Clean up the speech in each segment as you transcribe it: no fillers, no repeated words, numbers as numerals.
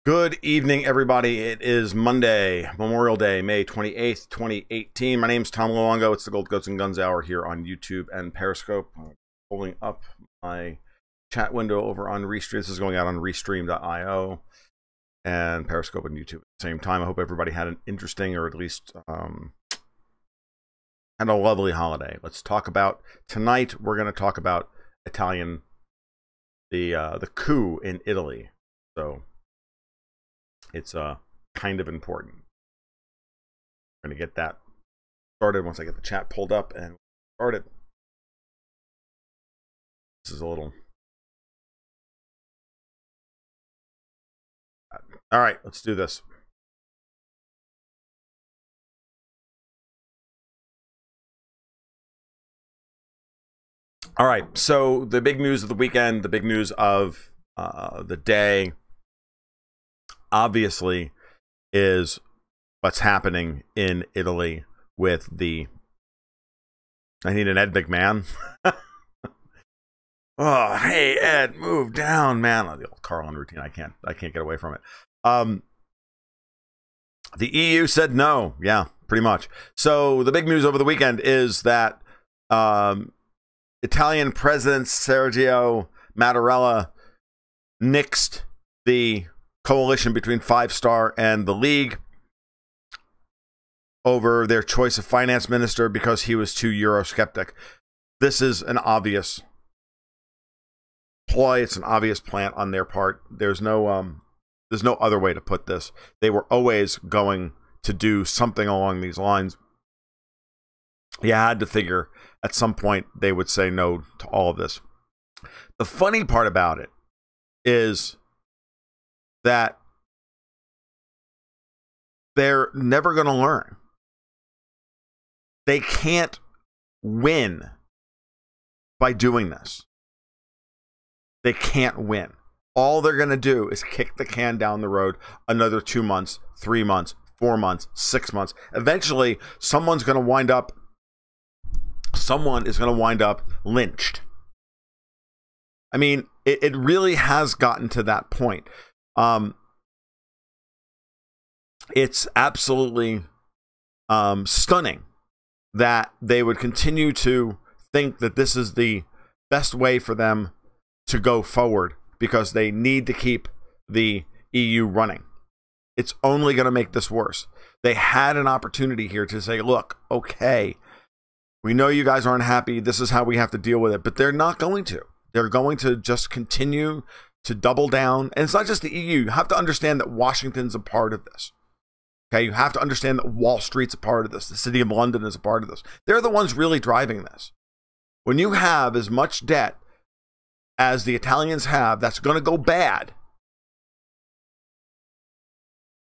Good evening, everybody. It is Monday, Memorial Day, May 28th, 2018. My name's Tom Luongo. It's the Gold Goats and Guns Hour here on YouTube and Periscope. I'm pulling up my chat window over on Restream. This is going out on Restream.io and Periscope and YouTube at the same time. I hope everybody had an interesting, or at least had a lovely holiday. Let's talk about, tonight we're going to talk about Italian, the coup in Italy. So it's kind of important. I'm going to get that started once I get the chat pulled up and started. This is a little... All right, let's do this. All right, so the big news of the weekend, the big news of the day, obviously, is what's happening in Italy with the... I need an Ed McMahon. Oh, hey, Ed, move down, man. Oh, the old Carlin routine. I can't get away from it. The EU said no. Yeah, pretty much. So the big news over the weekend is that Italian President Sergio Mattarella nixed the coalition between Five Star and the League over their choice of finance minister because he was too Eurosceptic. This is an obvious ploy. It's an obvious plant on their part. There's no other way to put this. They were always going to do something along these lines. You had to figure at some point they would say no to all of this. The funny part about it is that they're never going to learn. They can't win by doing this. They can't win. All they're going to do is kick the can down the road another 2 months, 3 months, 4 months, 6 months. Eventually, someone is going to wind up lynched. I mean, it really has gotten to that point. It's absolutely stunning that they would continue to think that this is the best way for them to go forward because they need to keep the EU running. It's only going to make this worse. They had an opportunity here to say, look, okay, we know you guys aren't happy. This is how we have to deal with it. But they're not going to. They're going to just continue to double down. And it's not just the EU. You have to understand that Washington's a part of this. Okay, you have to understand that Wall Street's a part of this. The City of London is a part of this. They're the ones really driving this. When you have as much debt as the Italians have, that's going to go bad,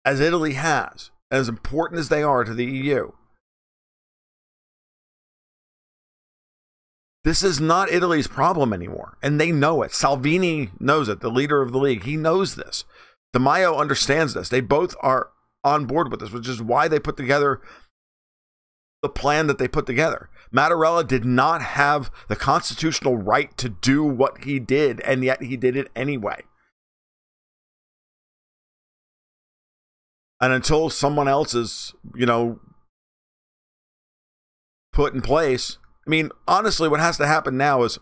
as Italy has, as important as they are to the EU. This is not Italy's problem anymore, and they know it. Salvini knows it, the leader of the League. He knows this. Di Maio understands this. They both are on board with this, which is why they put together the plan that they put together. Mattarella did not have the constitutional right to do what he did, and yet he did it anyway. And until someone else is, put in place, I mean, honestly, what has to happen now is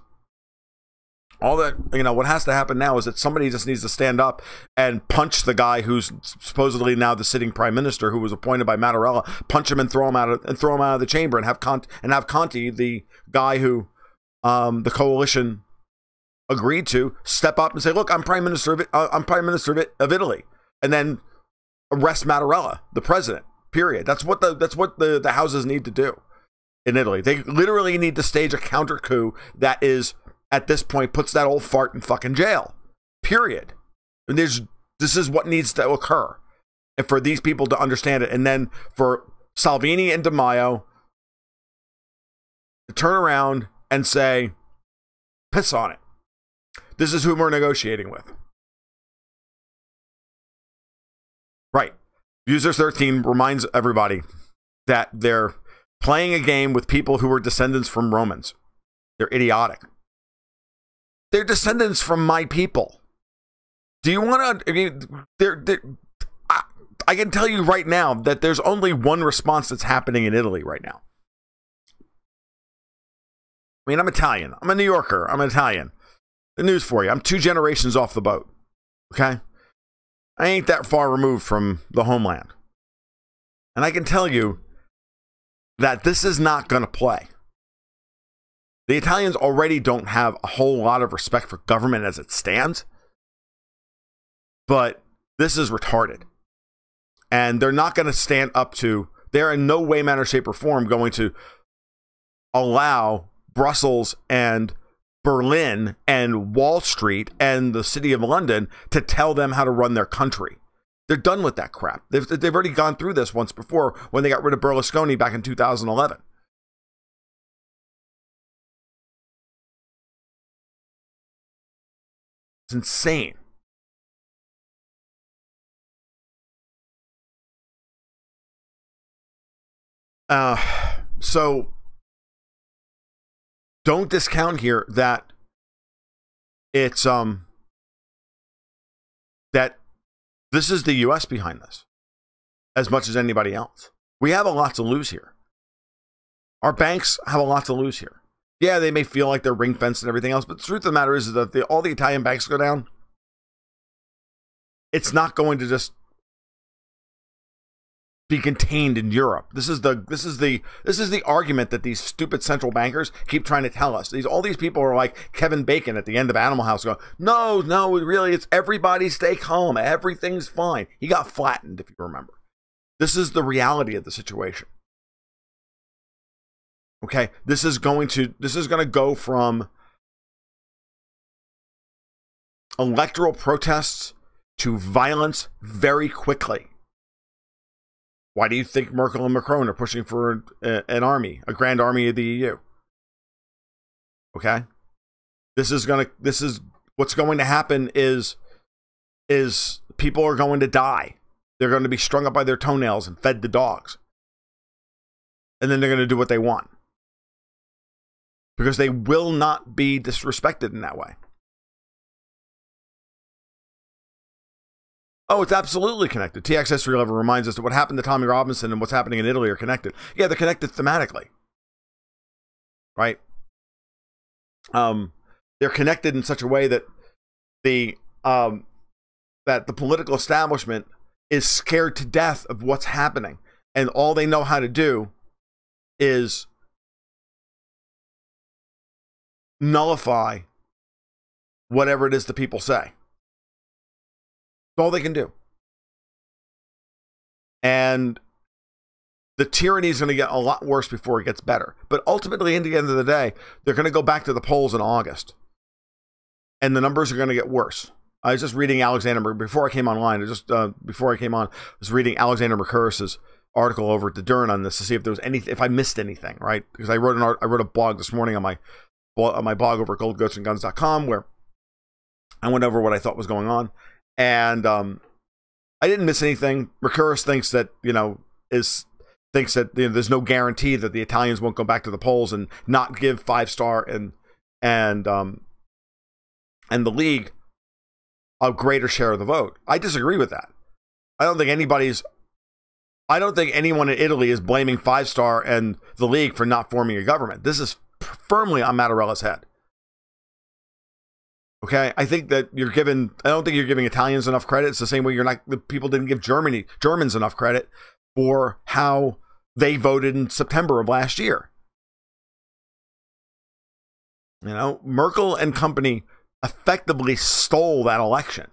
what has to happen now is that somebody just needs to stand up and punch the guy who's supposedly now the sitting prime minister, who was appointed by Mattarella, punch him and throw him out of the chamber, and have Conte, the guy who the coalition agreed to, step up and say, look, I'm prime minister of Italy, and then arrest Mattarella, the president. Period. That's what the houses need to do in Italy. They literally need to stage a counter coup that is, at this point, puts that old fart in fucking jail. Period. And this is what needs to occur. And for these people to understand it. And then for Salvini and Di Maio to turn around and say, piss on it. This is who we're negotiating with. Right. User 13 reminds everybody that they're playing a game with people who are descendants from Romans. They're idiotic. They're descendants from my people. Do you want to? I mean, I can tell you right now that there's only one response that's happening in Italy right now. I mean, I'm Italian. I'm a New Yorker. I'm an Italian. The news for you. I'm 2 generations off the boat. Okay? I ain't that far removed from the homeland. And I can tell you that this is not going to play. The Italians already don't have a whole lot of respect for government as it stands. But this is retarded. And they're not going to stand up to, they're in no way, manner, shape, or form going to allow Brussels and Berlin and Wall Street and the city of London to tell them how to run their country. They're done with that crap. They've already gone through this once before when they got rid of Berlusconi back in 2011. It's insane. So don't discount here that it's that this is the US behind this as much as anybody else. We have a lot to lose here. Our banks have a lot to lose here. Yeah, they may feel like they're ring fenced and everything else, but the truth of the matter is that all the Italian banks go down, it's not going to just be contained in Europe. This is the argument that these stupid central bankers keep trying to tell us. All these people are like Kevin Bacon at the end of Animal House going, no, really, it's everybody stay calm. Everything's fine. He got flattened, if you remember. This is the reality of the situation. Okay, this is going to go from electoral protests to violence very quickly. Why do you think Merkel and Macron are pushing for an army, a grand army of the EU? Okay, this is what's going to happen is people are going to die. They're going to be strung up by their toenails and fed to dogs, and then they're going to do what they want because they will not be disrespected in that way. Oh, it's absolutely connected. TX History Level reminds us that what happened to Tommy Robinson and what's happening in Italy are connected. Yeah, they're connected thematically. Right? They're connected in such a way that the political establishment is scared to death of what's happening. And all they know how to do is nullify whatever it is the people say. That's all they can do. And the tyranny is going to get a lot worse before it gets better. But ultimately, in the end of the day, they're going to go back to the polls in August. And the numbers are going to get worse. I was just reading Alexander, before I came online, before I came on, I was reading Alexander Mercouris's article over at the Dern on this to see if there was anything, if I missed anything, right? Because I wrote a blog this morning on my blog over at goldgoatsandguns.com where I went over what I thought was going on. And I didn't miss anything. Mercouris thinks that, there's no guarantee that the Italians won't go back to the polls and not give 5-star and the League a greater share of the vote. I disagree with that. I don't think anyone in Italy is blaming 5-star and the League for not forming a government. This is firmly on Mattarella's head. Okay, I think that I don't think you're giving Italians enough credit. It's the same way the people didn't give Germans enough credit for how they voted in September of last year. Merkel and company effectively stole that election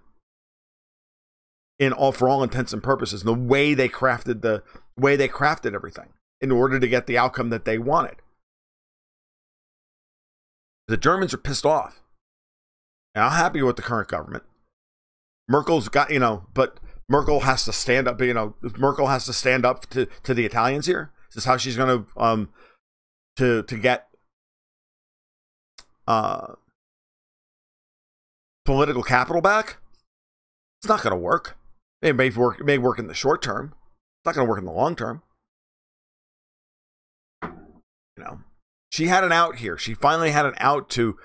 for all intents and purposes. The way they crafted everything in order to get the outcome that they wanted. The Germans are pissed off. And I'm happy with the current government. Merkel's got, but Merkel has to stand up, Merkel has to stand up to the Italians here. Is this how she's going to get political capital back? It's not going to work. It may work in the short term. It's not going to work in the long term. She had an out here. She finally had an out to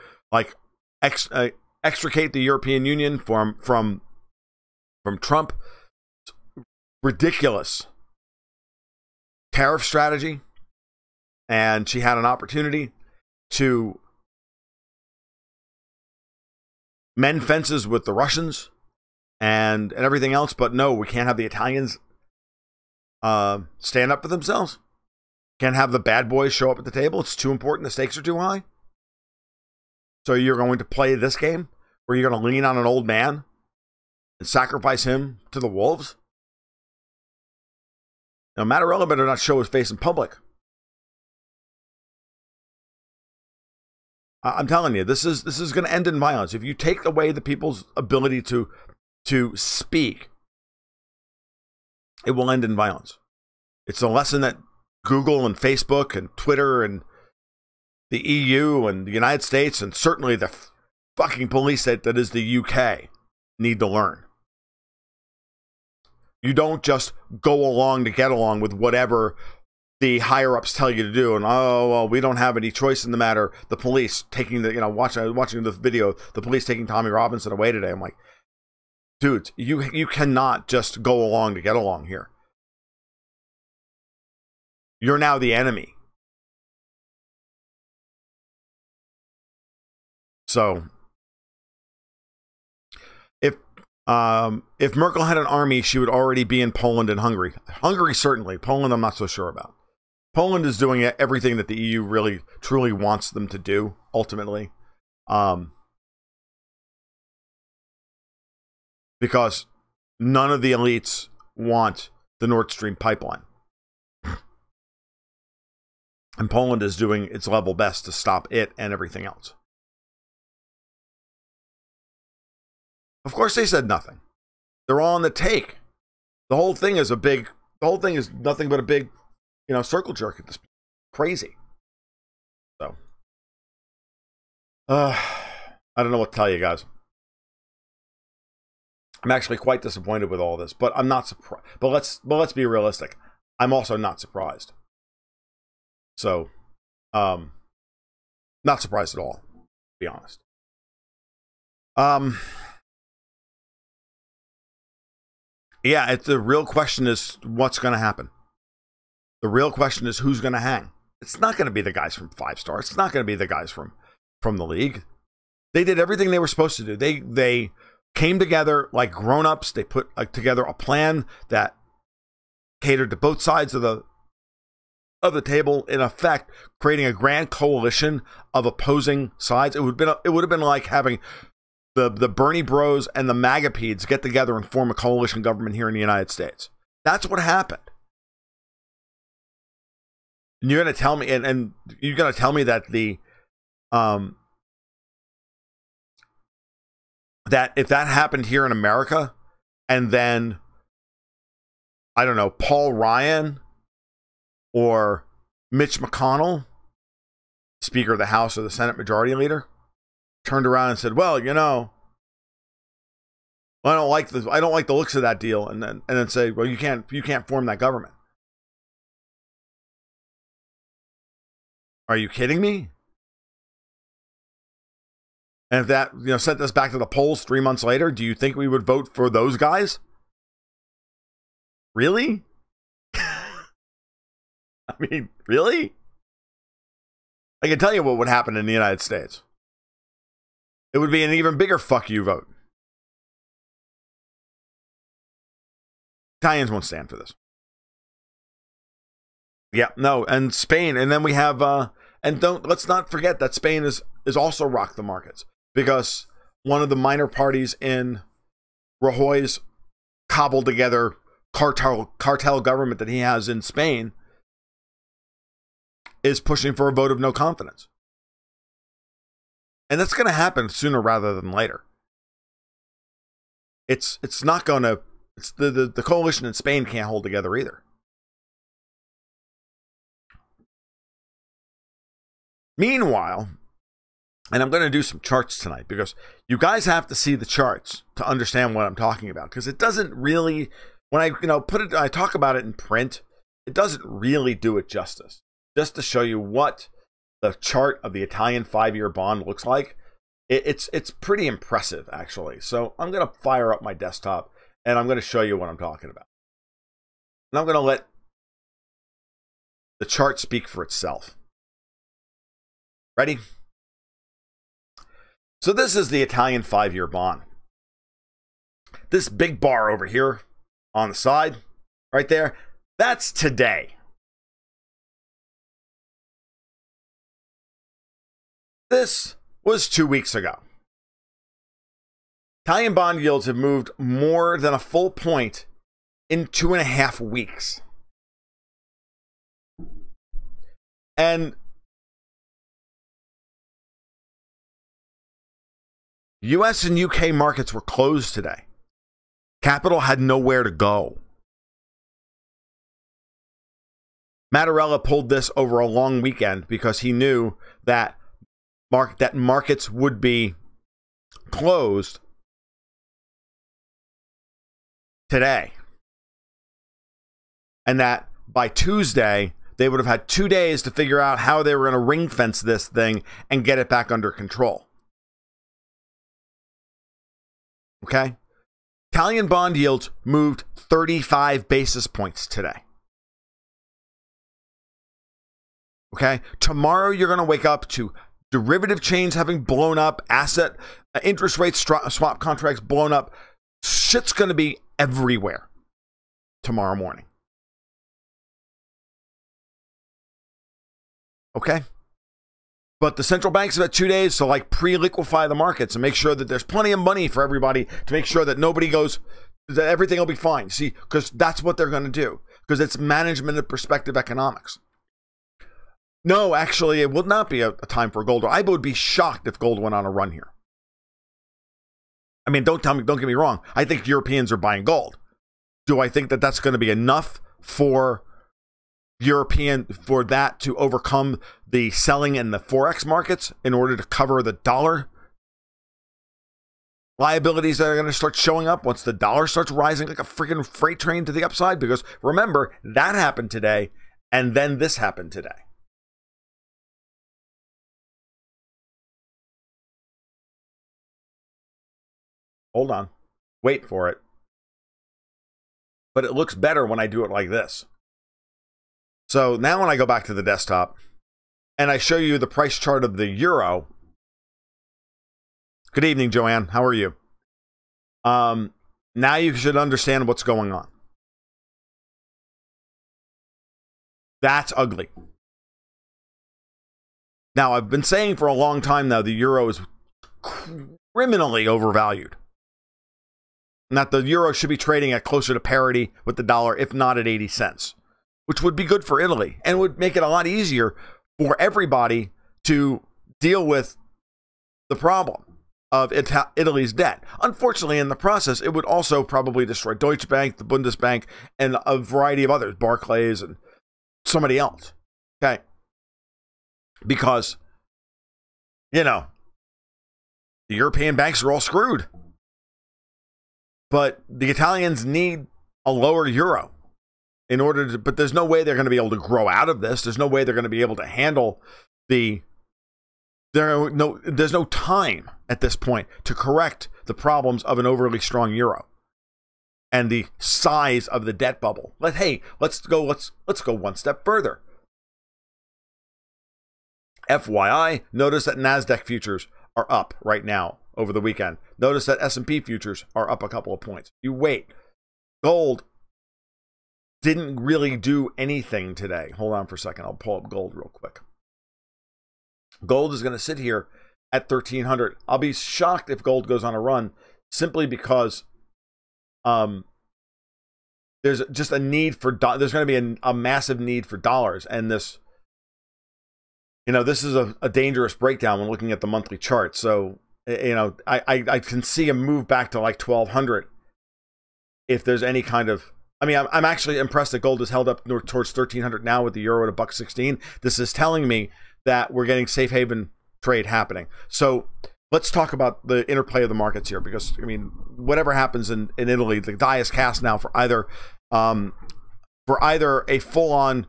extricate the European Union from from Trump, ridiculous tariff strategy, and she had an opportunity to mend fences with the Russians and everything else, but no, we can't have the Italians stand up for themselves. Can't have the bad boys show up at the table. It's too important. The stakes are too high. So you're going to play this game where you're going to lean on an old man and sacrifice him to the wolves? Now, Mattarella better not show his face in public. I'm telling you, this is going to end in violence. If you take away the people's ability to speak, it will end in violence. It's a lesson that Google and Facebook and Twitter and the EU and the United States and certainly the fucking police state that is the UK need to learn. You don't just go along to get along with whatever the higher ups tell you to do, and oh well, we don't have any choice in the matter. The police taking the watching this video, the police taking Tommy Robinson away today. I'm like, dudes, you cannot just go along to get along here. You're now the enemy. So if Merkel had an army, she would already be in Poland and Hungary. Hungary, certainly. Poland, I'm not so sure about. Poland is doing everything that the EU really, truly wants them to do, ultimately. Because none of the elites want the Nord Stream pipeline. And Poland is doing its level best to stop it and everything else. Of course, they said nothing. They're all on the take. The whole thing is nothing but a big, circle jerk at this point. Crazy. So, I don't know what to tell you guys. I'm actually quite disappointed with all this, but I'm not surprised. But let's be realistic. I'm also not surprised. So, not surprised at all, to be honest. Yeah, the real question is what's going to happen. The real question is who's going to hang. It's not going to be the guys from 5 Stars. It's not going to be the guys from the league. They did everything they were supposed to do. They came together like grown-ups. They put together a plan that catered to both sides of the table, in effect, creating a grand coalition of opposing sides. It would have been like having the Bernie Bros and the MAGA-pedes get together and form a coalition government here in the United States. That's what happened. And you're going to tell me, and you're going to tell me that that if that happened here in America, and then I don't know, Paul Ryan or Mitch McConnell, Speaker of the House or the Senate Majority Leader, turned around and said, well, I don't like the looks of that deal, and then say, well, you can't form that government. Are you kidding me? And if that sent us back to the polls 3 months later, do you think we would vote for those guys? Really? I mean, really? I can tell you what would happen in the United States. It would be an even bigger fuck you vote. Italians won't stand for this. Yeah, no, and Spain, and then we have, let's not forget that Spain is also rocked the markets, because one of the minor parties in Rajoy's cobbled together cartel government that he has in Spain is pushing for a vote of no confidence. And that's going to happen sooner rather than later. It's not going to, the coalition in Spain can't hold together either. Meanwhile, and I'm going to do some charts tonight, because you guys have to see the charts to understand what I'm talking about, because it doesn't really, when I talk about it in print, it doesn't really do it justice. Just to show you what the chart of the Italian 5-year bond looks like, it's pretty impressive, actually. So I'm going to fire up my desktop and I'm going to show you what I'm talking about. And I'm going to let the chart speak for itself. Ready? So this is the Italian 5-year bond. This big bar over here on the side, right there, that's today. This was 2 weeks ago. Italian bond yields have moved more than a full point in 2.5 weeks. And US and UK markets were closed today. Capital had nowhere to go. Mattarella pulled this over a long weekend because he knew that markets would be closed today. And that by Tuesday, they would have had 2 days to figure out how they were going to ring fence this thing and get it back under control. Okay? Italian bond yields moved 35 basis points today. Okay? Tomorrow, you're going to wake up to derivative chains having blown up, asset interest rate swap contracts blown up. Shit's going to be everywhere tomorrow morning. Okay? But the central banks have had 2 days to like pre-liquefy the markets and make sure that there's plenty of money for everybody to make sure that nobody goes, that everything will be fine. See, because that's what they're going to do. Because it's management of perspective economics. No, actually, it would not be a time for gold. I would be shocked if gold went on a run here. I mean, don't get me wrong. I think Europeans are buying gold. Do I think that that's going to be enough for that to overcome the selling in the Forex markets in order to cover the dollar liabilities that are going to start showing up once the dollar starts rising like a freaking freight train to the upside? Because remember, that happened today, and then this happened today. Hold on. Wait for it. But it looks better when I do it like this. So now when I go back to the desktop and I show you the price chart of the euro. Good evening, Joanne. How are you? Now you should understand what's going on. That's ugly. Now, I've been saying for a long time now the euro is criminally overvalued. And that the euro should be trading at closer to parity with the dollar, if not at 80 cents. Which would be good for Italy and would make it a lot easier for everybody to deal with the problem of Italy's debt. Unfortunately, in the process, it would also probably destroy Deutsche Bank, the Bundesbank, and a variety of others, Barclays and somebody else. Okay. Because, you know, the European banks are all screwed. But the Italians need a lower euro. But there's no way they're going to be able to grow out of this. There's no way they're going to be able to handle there's no time at this point to correct the problems of an overly strong euro and the size of the debt bubble. Let's go one step further. FYI, notice that NASDAQ futures are up right now over the weekend. Notice that S&P futures are up a couple of points. You wait. Gold didn't really do anything today. Hold on for a second. I'll pull up gold real quick. Gold is going to sit here at 1,300. I'll be shocked if gold goes on a run simply because there's just a need for there's going to be a massive need for dollars. And this, this is a dangerous breakdown when looking at the monthly chart. So, I can see a move back to like 1,200 if there's any kind of. I mean, I'm actually impressed that gold is held up towards 1,300 now with the euro at $1.16. This is telling me that we're getting safe haven trade happening. So let's talk about the interplay of the markets here, because whatever happens in Italy, the die is cast now for either a full-on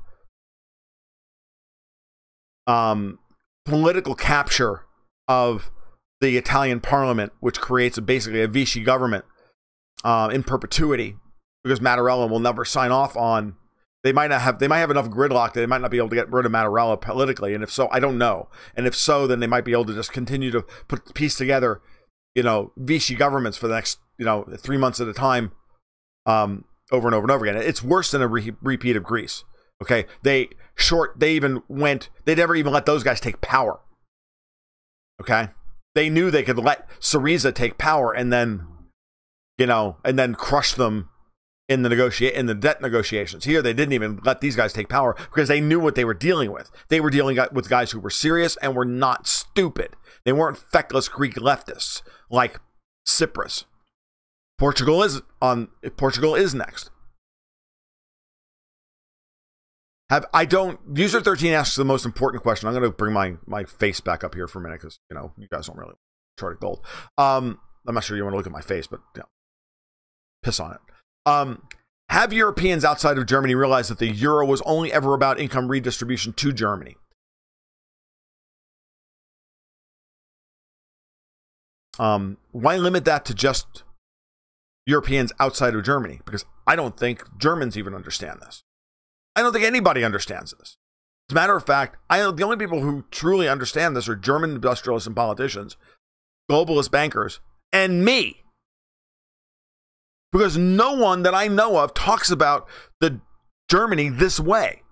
political capture of the Italian parliament, which creates basically a Vichy government, in perpetuity, because Mattarella will never sign off on. They might have enough gridlock that they might not be able to get rid of Mattarella politically, and if so, I don't know. And if so, then they might be able to just continue to piece together, Vichy governments for the next 3 months at a time, over and over and over again. It's worse than a repeat of Greece. Okay, they never even let those guys take power. Okay, they knew they could let Syriza take power and then crush them in the debt negotiations. Here, they didn't even let these guys take power because they knew what they were dealing with. They were dealing with guys who were serious and were not stupid. They weren't feckless Greek leftists like Tsipras. Portugal is next. User 13 asks the most important question. I'm going to bring my face back up here for a minute because you guys don't really chart at gold. I'm not sure you want to look at my face, but piss on it. Have Europeans outside of Germany realized that the euro was only ever about income redistribution to Germany? Why limit that to just Europeans outside of Germany? Because I don't think Germans even understand this. I don't think anybody understands this. As a matter of fact, the only people who truly understand this are German industrialists and politicians, globalist bankers, and me. Because no one that I know of talks about the Germany this way.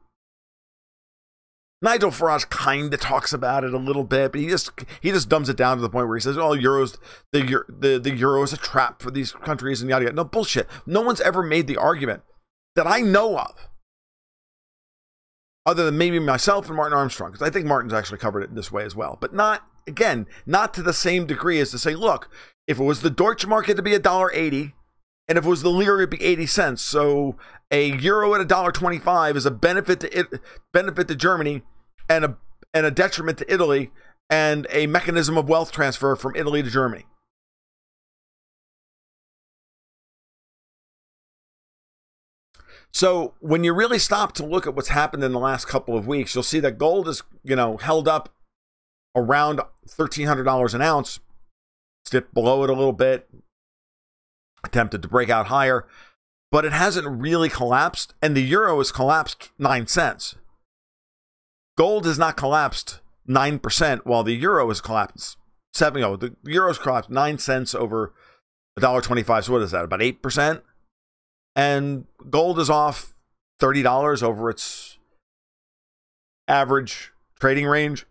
Nigel Farage kind of talks about it a little bit, but he just dumbs it down to the point where he says, "Oh, the euro is a trap for these countries and yada yada." No bullshit. No one's ever made the argument that I know of, other than maybe myself and Martin Armstrong, because I think Martin's actually covered it in this way as well, but not to the same degree as to say, look, if it was the Deutsche Mark, it'd be $1.80. And if it was the lira, it'd be 80 cents. So a euro at $1.25 is a benefit to Germany and a detriment to Italy, and a mechanism of wealth transfer from Italy to Germany. So when you really stop to look at what's happened in the last couple of weeks, you'll see that gold is, held up around $1,300 an ounce, dipped below it a little bit, attempted to break out higher, but it hasn't really collapsed, and the euro has collapsed 9 cents. Gold has not collapsed 9%, while the euro has collapsed the euro's collapsed 9 cents over $1.25. So what is that, about 8%? And gold is off $30 over its average trading range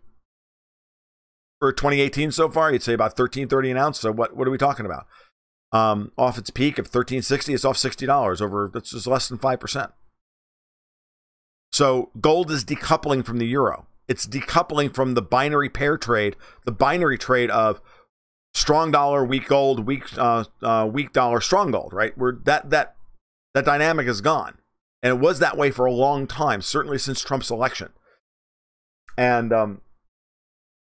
for 2018 so far. You'd say about $13.30 an ounce. So what are we talking about? Off its peak of $13.60, it's off $60 over, that's just less than 5%. So gold is decoupling from the euro. It's decoupling from the binary pair trade, the binary trade of strong dollar, weak gold, weak dollar, strong gold, right? Where that dynamic is gone. And it was that way for a long time, certainly since Trump's election. And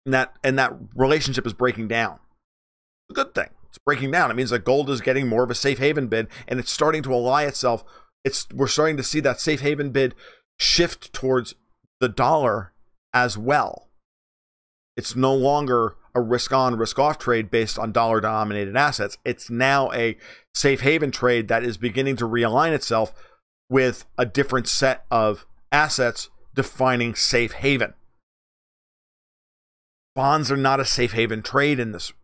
that relationship is breaking down. It's a good thing. It's breaking down. It means that gold is getting more of a safe haven bid, and it's starting to ally itself. We're starting to see that safe haven bid shift towards the dollar as well. It's no longer a risk-on, risk-off trade based on dollar-denominated assets. It's now a safe haven trade that is beginning to realign itself with a different set of assets defining safe haven. Bonds are not a safe haven trade in this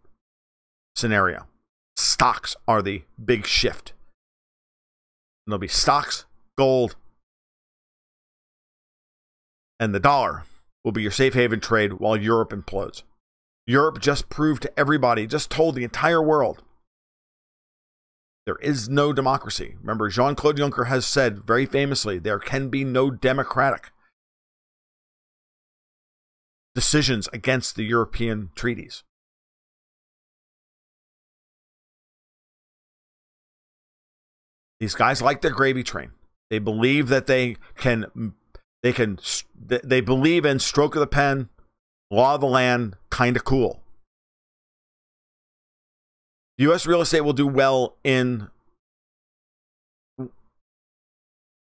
scenario. Stocks are the big shift. And there'll be stocks, gold, and the dollar will be your safe haven trade while Europe implodes. Europe just proved to everybody, just told the entire world, there is no democracy. Remember, Jean-Claude Juncker has said very famously, there can be no democratic decisions against the European treaties. These guys like their gravy train. They believe that they believe in stroke of the pen, law of the land, kind of cool. U.S. real estate will do well in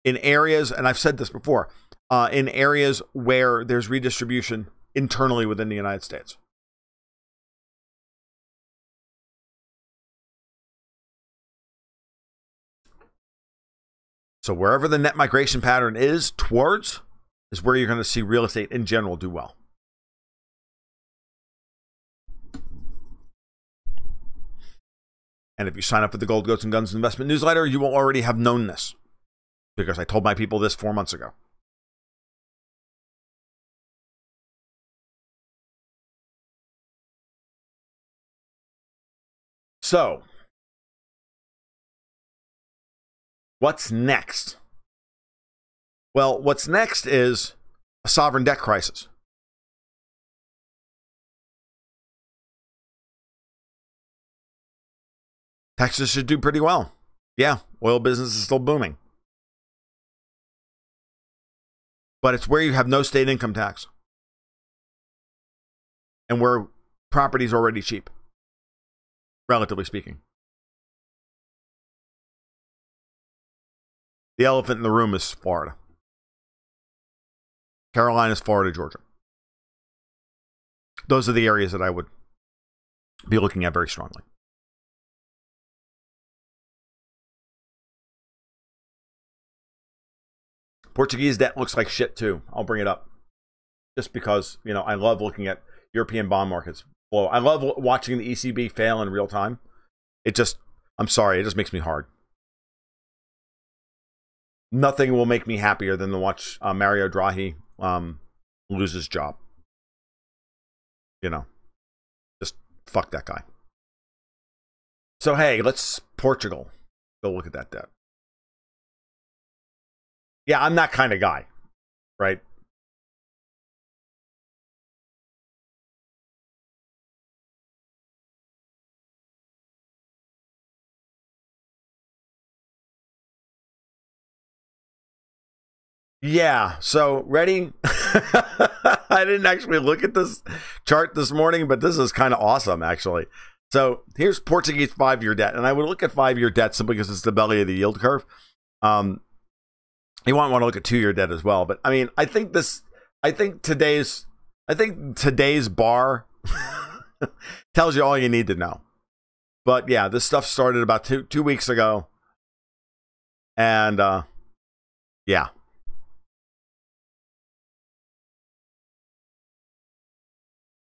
areas, and I've said this before, in areas where there's redistribution internally within the United States. So wherever the net migration pattern is towards is where you're going to see real estate in general do well. And if you sign up for the Gold, Goats, and Guns investment newsletter, you will already have known this, because I told my people this 4 months ago. So, what's next? Well, what's next is a sovereign debt crisis. Texas should do pretty well. Yeah, oil business is still booming. But it's where you have no state income tax and where property is already cheap, relatively speaking. The elephant in the room is Florida. Carolinas, Florida, Georgia. Those are the areas that I would be looking at very strongly. Portuguese debt looks like shit too. I'll bring it up. Just because, you know, I love looking at European bond markets. Well, I love watching the ECB fail in real time. I'm sorry, it just makes me hard. Nothing will make me happier than to watch Mario Draghi lose his job. You know, just fuck that guy. So, hey, let's Portugal. Go look at that debt. Yeah, I'm that kind of guy, right? Yeah, so ready? I didn't actually look at this chart this morning, but this is kind of awesome, actually. So here's Portuguese 5-year debt, and I would look at 5-year debt simply because it's the belly of the yield curve. You might want to look at 2-year debt as well, but I mean, I think today's bar tells you all you need to know. But yeah, this stuff started about two weeks ago, and yeah.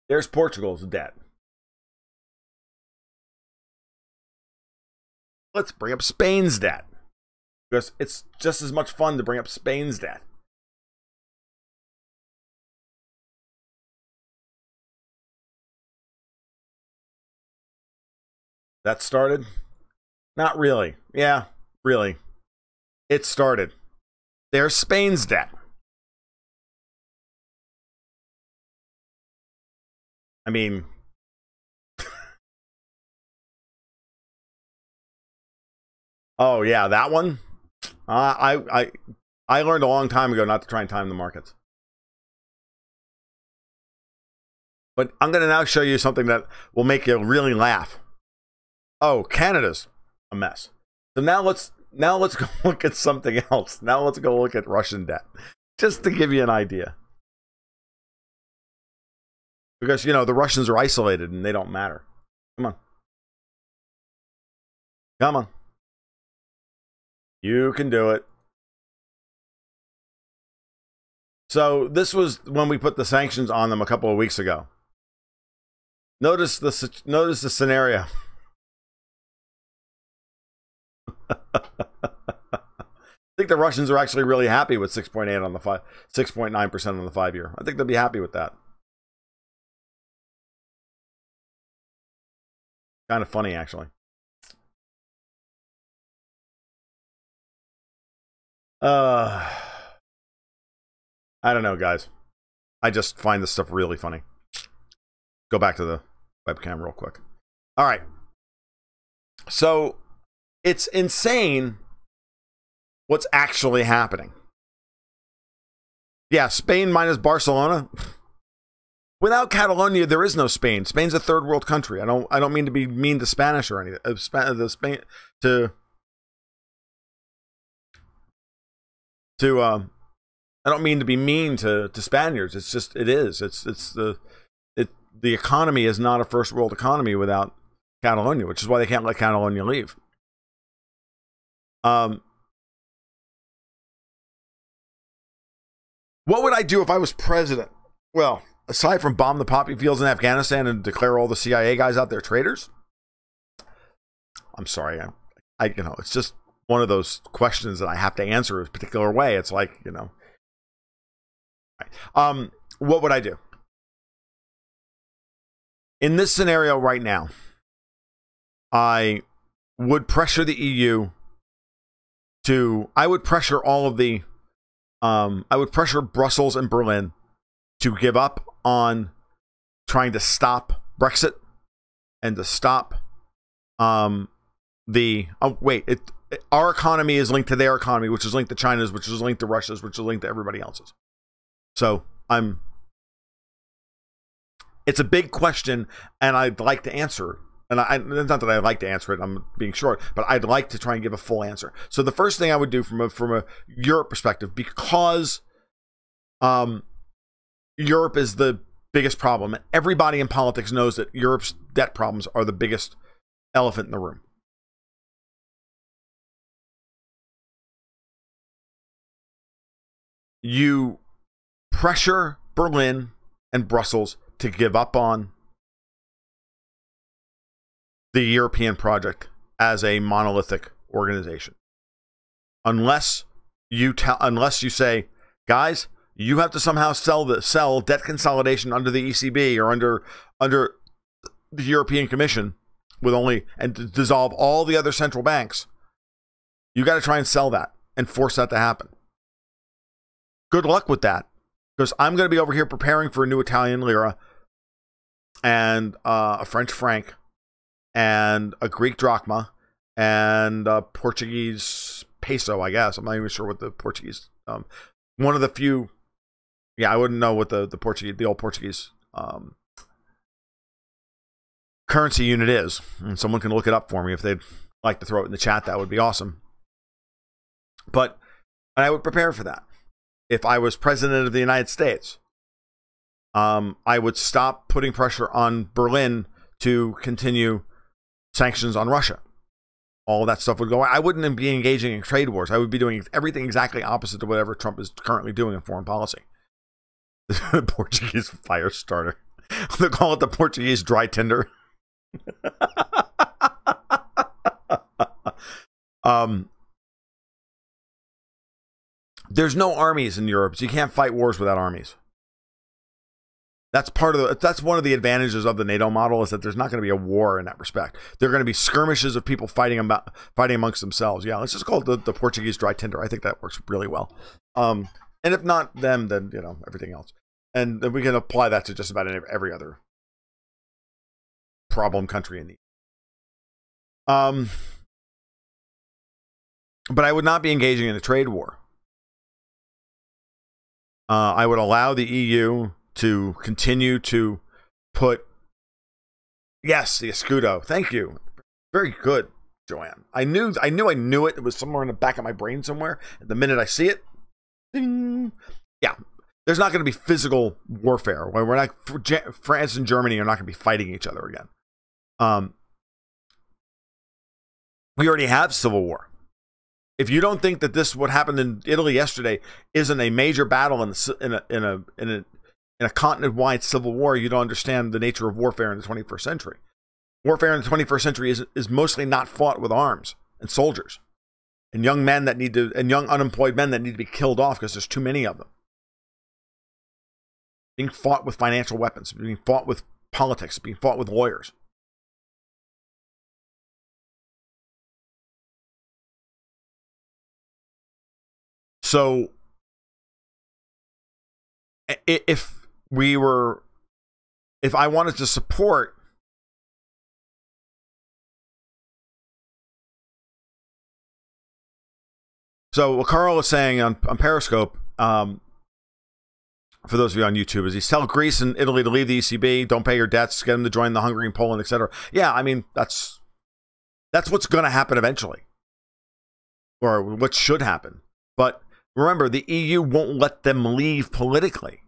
There's Portugal's debt. Let's bring up Spain's debt, because it's just as much fun to bring up Spain's debt. That started? Not really. Yeah, really. It started. There's Spain's debt. I mean, oh yeah, that one. I learned a long time ago not to try and time the markets. But I'm going to now show you something that will make you really laugh. Oh, Canada's a mess. So now let's go look at something else. Now let's go look at Russian debt, just to give you an idea. Because, you know, the Russians are isolated and they don't matter. Come on. Come on. You can do it. So this was when we put the sanctions on them a couple of weeks ago. Notice the scenario. I think the Russians are actually really happy with 6.8 on the 6.9% on the 5-year. I think they'll be happy with that. Kind of funny, actually. I don't know, guys. I just find this stuff really funny. Go back to the webcam real quick. All right. So it's insane what's actually happening. Yeah, Spain minus Barcelona. Without Catalonia, there is no Spain. Spain's a third world country. I don't mean to be mean to Spanish or anything. I don't mean to be mean to Spaniards. It's just, it is. The economy is not a first world economy without Catalonia, which is why they can't let Catalonia leave. What would I do if I was president? Well, aside from bomb the poppy fields in Afghanistan and declare all the CIA guys out there traitors, I'm sorry, I it's just one of those questions that I have to answer a particular way. It's like, what would I do? In this scenario right now, I would pressure the EU I would pressure Brussels and Berlin to give up on trying to stop Brexit and to stop our economy is linked to their economy, which is linked to China's, which is linked to Russia's, which is linked to everybody else's. So it's a big question, and I'd like to answer it. And it's not that I'd like to answer it, I'm being short, but I'd like to try and give a full answer. So the first thing I would do from a Europe perspective, because Europe is the biggest problem, and everybody in politics knows that Europe's debt problems are the biggest elephant in the room. You pressure Berlin and Brussels to give up on the European project as a monolithic organization. Unless you say, guys, you have to somehow sell debt consolidation under the ECB or under the European Commission and to dissolve all the other central banks. You got to try and sell that and force that to happen. Good luck with that, because I'm going to be over here preparing for a new Italian lira and a French franc and a Greek drachma and a Portuguese peso, I guess. I'm not even sure what the Portuguese, one of the few, I wouldn't know what the old Portuguese currency unit is. And someone can look it up for me if they'd like to throw it in the chat. That would be awesome. But I would prepare for that. If I was president of the United States, I would stop putting pressure on Berlin to continue sanctions on Russia. All that stuff would go. I wouldn't be engaging in trade wars. I would be doing everything exactly opposite to whatever Trump is currently doing in foreign policy. The Portuguese fire starter. They call it the Portuguese dry tinder. There's no armies in Europe, so you can't fight wars without armies. That's one of the advantages of the NATO model, is that there's not going to be a war in that respect. There are going to be skirmishes of people fighting amongst themselves. Yeah, let's just call it the Portuguese dry tinder. I think that works really well. And if not them, then everything else. And we can apply that to just about every other problem country in the. But I would not be engaging in a trade war. I would allow the EU to continue to put, yes, the escudo. Thank you. Very good, Joanne. I knew it. It was somewhere in the back of my brain somewhere. And the minute I see it, ding. Yeah, there's not going to be physical warfare. France and Germany are not going to be fighting each other again. We already have civil war. If you don't think that what happened in Italy yesterday isn't a major battle in a continent-wide civil war, you don't understand the nature of warfare in the 21st century. Warfare in the 21st century is mostly not fought with arms and soldiers and young unemployed men that need to be killed off because there's too many of them. Being fought with financial weapons, being fought with politics, being fought with lawyers. So if I wanted to support so what Carl is saying on Periscope, for those of you on YouTube, is he tell Greece and Italy to leave the ECB, don't pay your debts, get them to join the Hungary and Poland, etc. Yeah, I mean, that's what's going to happen eventually, or what should happen. But remember, the EU won't let them leave politically.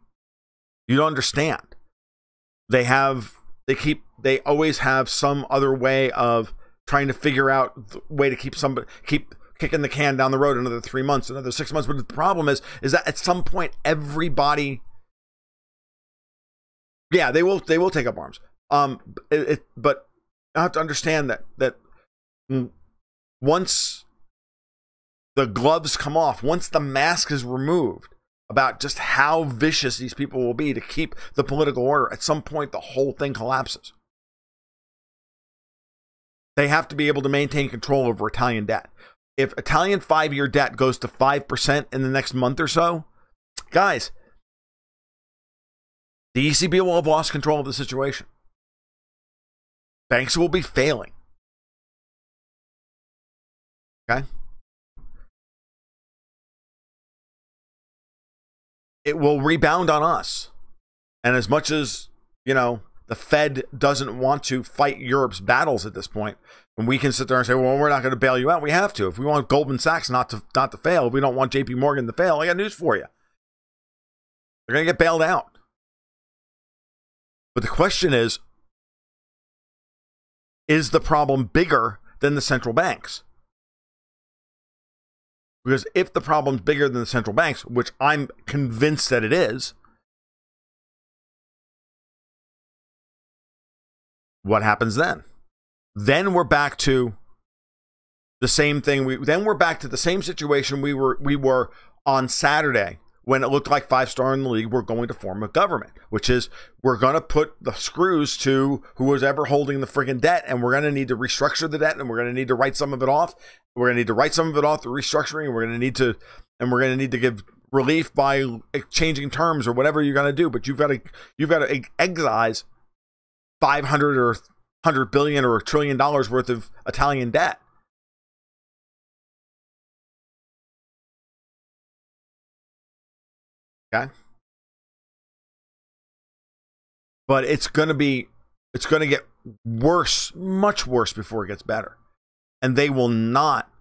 You don't understand. They always have some other way of trying to figure out the way to keep kicking the can down the road another 3 months, another 6 months. But the problem is that at some point everybody, yeah, they will take up arms. But I have to understand that once the gloves come off, once the mask is removed about just how vicious these people will be to keep the political order, at some point the whole thing collapses. They have to be able to maintain control over Italian debt. If Italian 5-year debt goes to 5% in the next month or so, guys, the ECB will have lost control of the situation. Banks will be failing. Okay? It will rebound on us. And as much as, the Fed doesn't want to fight Europe's battles at this point, and we can sit there and say, well, we're not going to bail you out. We have to. If we want Goldman Sachs not to fail, if we don't want JP Morgan to fail, I got news for you. They're going to get bailed out. But the question is the problem bigger than the central banks? Because if the problem's bigger than the central banks, which I'm convinced that it is, what happens then? Then we're back to the same thing. Then we're back to the same situation we were on Saturday when it looked like 5-star in the league were going to form a government, which is we're going to put the screws to who was ever holding the friggin' debt, and we're going to need to restructure the debt, and we're going to need to write some of it off. We're going to need to write some of it off through restructuring, and we're going to need to give relief by changing terms or whatever you're going to do. But you've got to excise 500 or 100 billion or $1 trillion worth of Italian debt. Okay. But it's going to get worse, much worse before it gets better. And they will not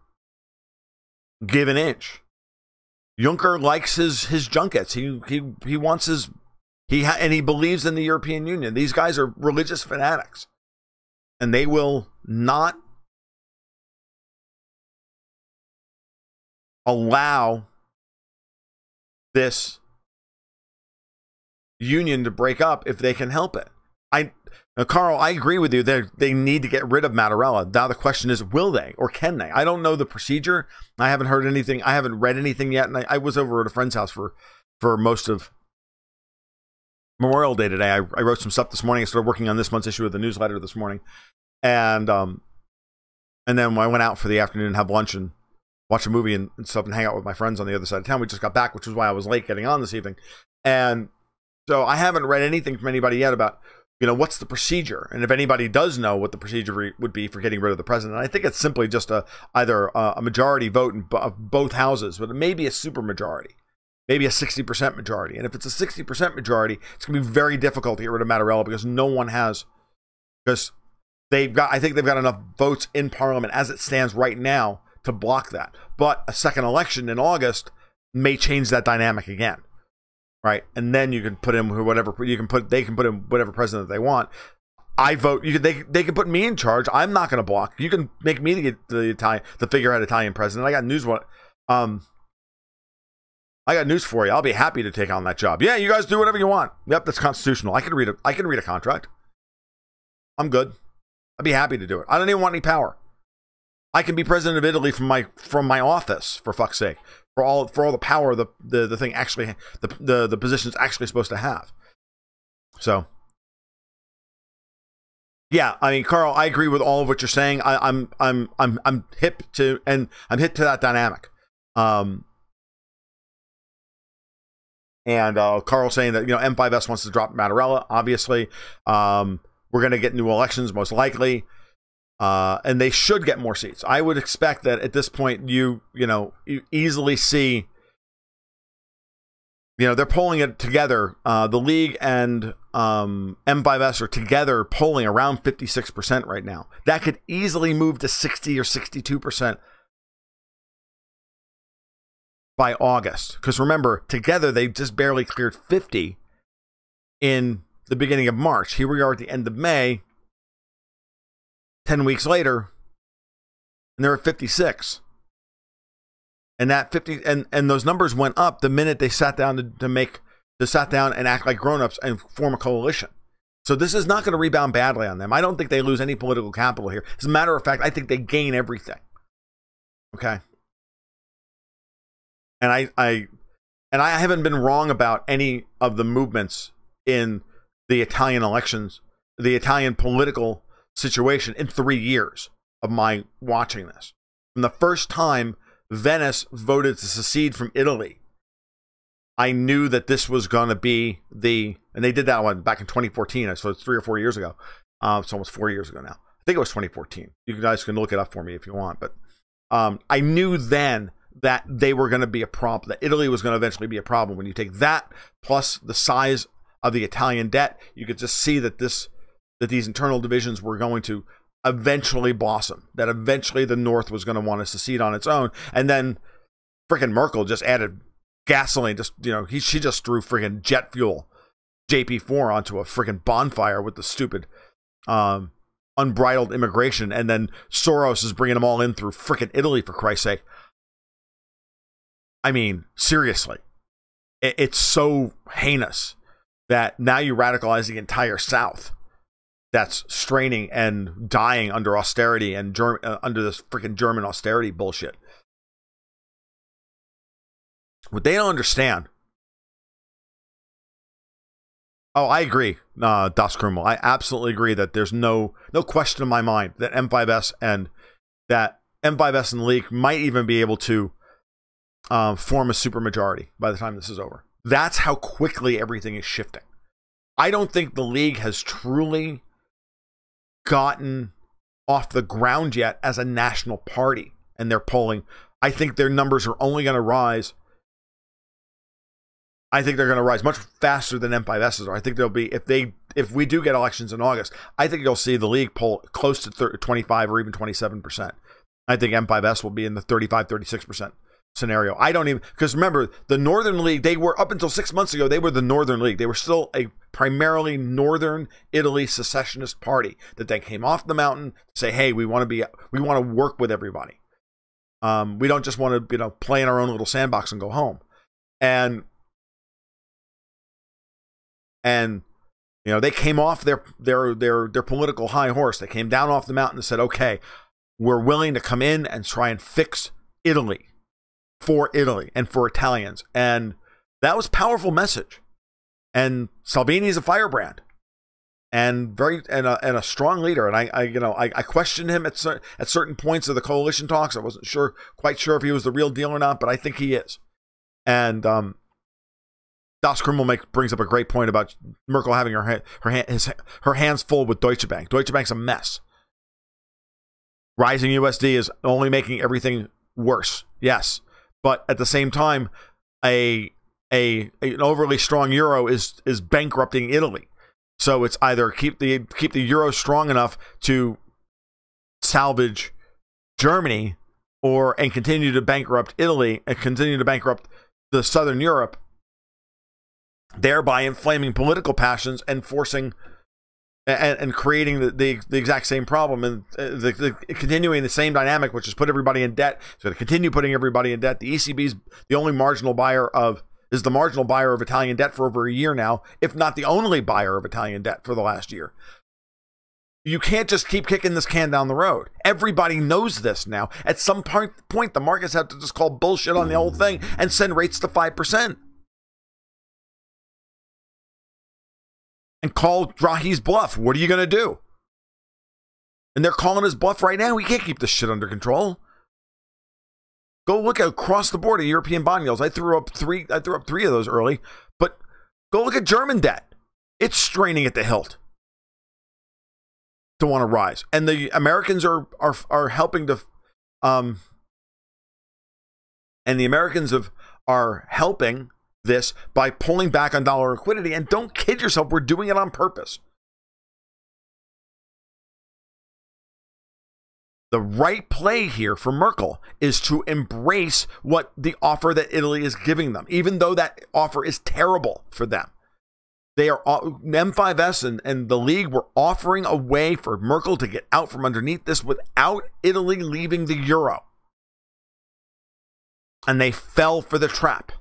give an inch. Juncker likes his junkets. He wants his, and he believes in the European Union. These guys are religious fanatics. And they will not allow this union to break up if they can help it. Carl, I agree with you. They need to get rid of Mattarella. Now the question is, will they or can they? I don't know the procedure. I haven't heard anything. I haven't read anything yet. And I was over at a friend's house for most of Memorial Day today. I wrote some stuff this morning. I started working on this month's issue of the newsletter this morning. And then when I went out for the afternoon and have lunch and watch a movie and stuff and hang out with my friends on the other side of town. We just got back, which was why I was late getting on this evening. And so I haven't read anything from anybody yet about, what's the procedure? And if anybody does know what the procedure would be for getting rid of the president, I think it's simply just either a majority vote in both houses, but it may be a super majority, maybe a 60% majority. And if it's a 60% majority, it's going to be very difficult to get rid of Mattarella because I think they've got enough votes in Parliament as it stands right now to block that. But a second election in August may change that dynamic again. Right, and then you can put in whatever they can put in whatever president they want. I vote. They can put me in charge. I'm not going to block. You can make me the figurehead Italian president. I got news. I got news for you. I'll be happy to take on that job. Yeah, you guys do whatever you want. Yep, that's constitutional. I can read a contract. I'm good. I'd be happy to do it. I don't even want any power. I can be president of Italy from my office, for fuck's sake. For all the power the thing actually the position's actually supposed to have. So yeah, I mean, Carl, I agree with all of what you're saying. I'm hip to that dynamic. And Carl saying that M5S wants to drop Mattarella. Obviously, we're going to get new elections most likely. And they should get more seats. I would expect that at this point, you easily see, they're polling it together. The league and M5S are together polling around 56% right now. That could easily move to 60 or 62% by August. Because remember, together they just barely cleared 50 in the beginning of March. Here we are at the end of May. 10 weeks later, and they're at 56. And that 50 and those numbers went up the minute they sat down to sat down and act like grown-ups and form a coalition. So this is not going to rebound badly on them. I don't think they lose any political capital here. As a matter of fact, I think they gain everything. Okay. And I haven't been wrong about any of the movements in the Italian elections, the Italian political situation in 3 years of my watching this. From the first time Venice voted to secede from Italy, I knew that this was going to be and they did that one back in 2014, so it's 3 or 4 years ago. It's almost 4 years ago now. I think it was 2014. You guys can look it up for me if you want, but I knew then that they were going to be a problem, that Italy was going to eventually be a problem. When you take that plus the size of the Italian debt, you could just see that these internal divisions were going to eventually blossom, that eventually the North was going to want to secede on its own. And then freaking Merkel just added gasoline, she just threw freaking jet fuel, JP4, onto a freaking bonfire with the stupid unbridled immigration. And then Soros is bringing them all in through freaking Italy, for Christ's sake. I mean, seriously, it's so heinous that now you radicalize the entire South that's straining and dying under austerity and under this freaking German austerity bullshit. What they don't understand. Oh, I agree, Das Krumel. I absolutely agree that there's no question in my mind that M5S and the League might even be able to form a supermajority by the time this is over. That's how quickly everything is shifting. I don't think the League has truly gotten off the ground yet as a national party, and they're polling. I think their numbers are only going to rise. I think they're going to rise much faster than M5S's are. I think they'll be, if we do get elections in August, I think you'll see the League poll close to 25 or even 27%. I think M5S will be in the 35, 36% scenario. I don't even, because remember, the Northern League, they were, up until 6 months ago, they were the Northern League. They were still a primarily Northern Italy secessionist party that then came off the mountain to say, hey, we want to work with everybody. We don't just want to, play in our own little sandbox and go home. And they came off their political high horse. They came down off the mountain and said, okay, we're willing to come in and try and fix Italy for Italy and for Italians. And that was a powerful message. And Salvini's a firebrand and a strong leader. And I questioned him at certain points of the coalition talks. I wasn't quite sure if he was the real deal or not, but I think he is. And Das Krumel brings up a great point about Merkel having her hands full with Deutsche Bank. Deutsche Bank's a mess. Rising USD is only making everything worse. Yes, but at the same time, an overly strong euro is bankrupting Italy. So it's either keep the euro strong enough to salvage Germany, and continue to bankrupt Italy and continue to bankrupt the Southern Europe, thereby inflaming political passions and forcing and creating the exact same problem and continuing the same dynamic, which is put everybody in debt. It's going to continue putting everybody in debt. The ECB is the marginal buyer of Italian debt for over a year now, if not the only buyer of Italian debt for the last year. You can't just keep kicking this can down the road. Everybody knows this now. At some point, the markets have to just call bullshit on the whole thing and send rates to 5%. And call Draghi's bluff. What are you going to do? And they're calling his bluff right now. We can't keep this shit under control. Go look across the board at European bond yields. I threw up three of those early, but go look at German debt. It's straining at the hilt to want to rise, and the Americans are helping to, and the Americans are helping this by pulling back on dollar liquidity. And don't kid yourself, we're doing it on purpose. The right play here for Merkel is to embrace what the offer that Italy is giving them, even though that offer is terrible for them. They are M5S and the League were offering a way for Merkel to get out from underneath this without Italy leaving the euro. and they fell for the trap.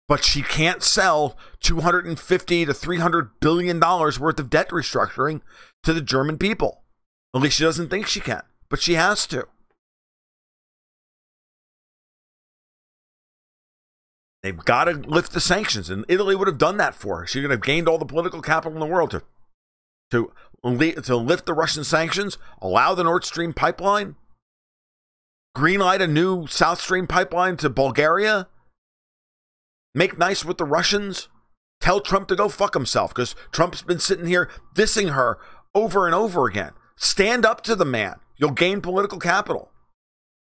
But she can't sell $250 to $300 billion worth of debt restructuring to the German people. At least she doesn't think she can, but she has to. They've got to lift the sanctions, and Italy would have done that for her. She would have gained all the political capital in the world to lift the Russian sanctions, allow the Nord Stream pipeline, greenlight a new South Stream pipeline to Bulgaria, make nice with the Russians, tell Trump to go fuck himself, because Trump's been sitting here dissing her over and over again. Stand up to the man. You'll gain political capital.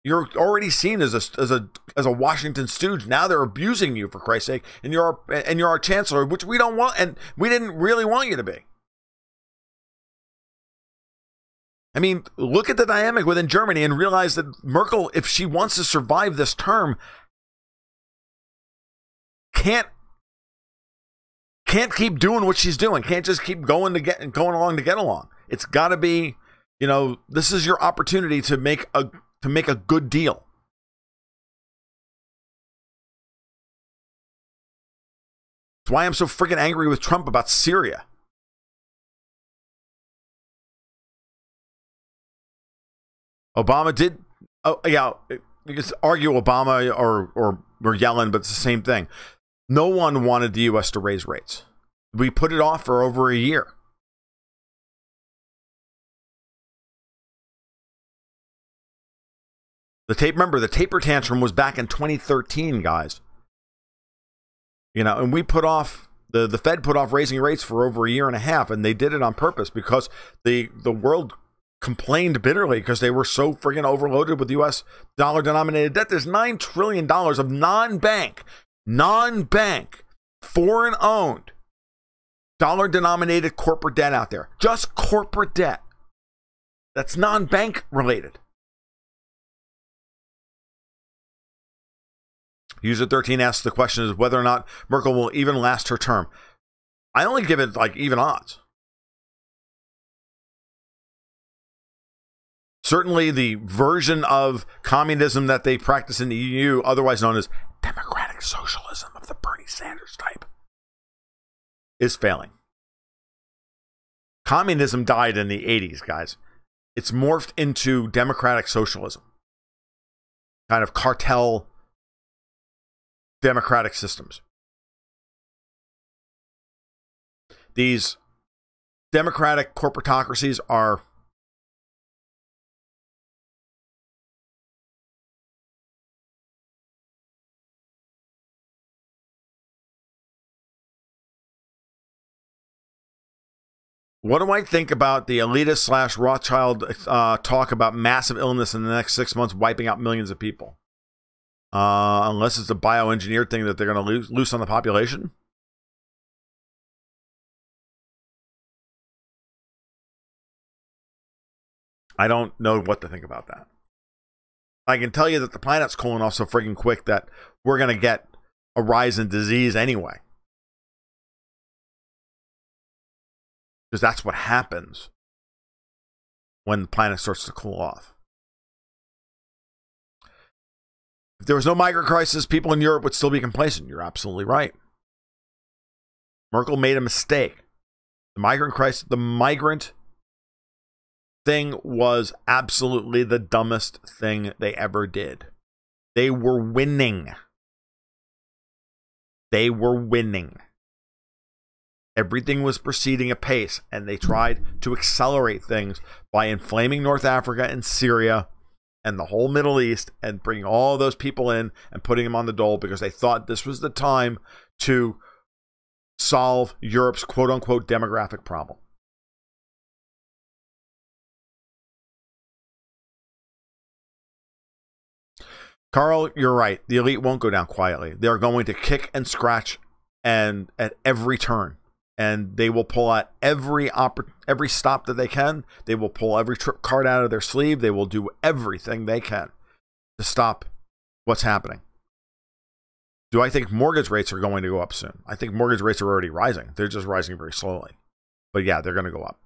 You're already seen as a Washington stooge. Now they're abusing you, for Christ's sake, and you're our chancellor, which we don't want, and we didn't really want you to be. I mean, look at the dynamic within Germany and realize that Merkel, if she wants to survive this term, can't keep doing what she's doing. Can't just keep going along to get along. It's got to be, this is your opportunity to make a good deal. That's why I'm so freaking angry with Trump about Syria. Obama did, you can argue Obama or Yellen, but it's the same thing. No one wanted the U.S. to raise rates. We put it off for over a year. Remember, the taper tantrum was back in 2013, guys. And we put off, the Fed put off raising rates for over a year and a half, and they did it on purpose because the world complained bitterly because they were so friggin' overloaded with U.S. dollar-denominated debt. There's $9 trillion of non-bank, foreign-owned, dollar-denominated corporate debt out there. Just corporate debt. That's non-bank related. User 13 asks the question is whether or not Merkel will even last her term. I only give it even odds. Certainly the version of communism that they practice in the EU, otherwise known as democratic socialism of the Bernie Sanders type, is failing. Communism died in the 80s, guys. It's morphed into democratic socialism. Kind of cartel democratic systems. These democratic corporatocracies are what do I think about the elitist / Rothschild talk about massive illness in the next 6 months, wiping out millions of people? Unless it's a bioengineered thing that they're going to loose on the population. I don't know what to think about that. I can tell you that the planet's cooling off so friggin' quick that we're going to get a rise in disease anyway. Because that's what happens when the planet starts to cool off. If there was no migrant crisis, people in Europe would still be complacent. You're absolutely right. Merkel made a mistake. The migrant thing was absolutely the dumbest thing they ever did. They were winning. Everything was proceeding apace, and they tried to accelerate things by inflaming North Africa and Syria and the whole Middle East and bringing all those people in and putting them on the dole because they thought this was the time to solve Europe's quote-unquote demographic problem. Carl, you're right. The elite won't go down quietly. They're going to kick and scratch and at every turn. And they will pull out every stop that they can. They will pull every card out of their sleeve. They will do everything they can to stop what's happening. Do I think mortgage rates are going to go up soon? I think mortgage rates are already rising. They're just rising very slowly. But yeah, they're going to go up.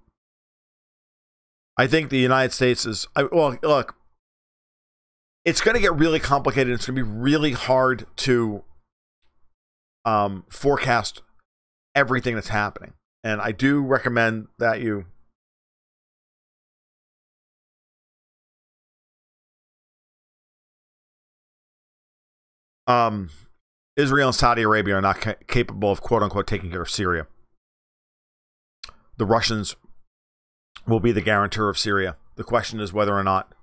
I think the United States is... look, it's going to get really complicated. It's going to be really hard to forecast everything that's happening. And I do recommend that you Israel and Saudi Arabia are not capable of, quote unquote, taking care of Syria. The Russians will be the guarantor of Syria. The question is whether or not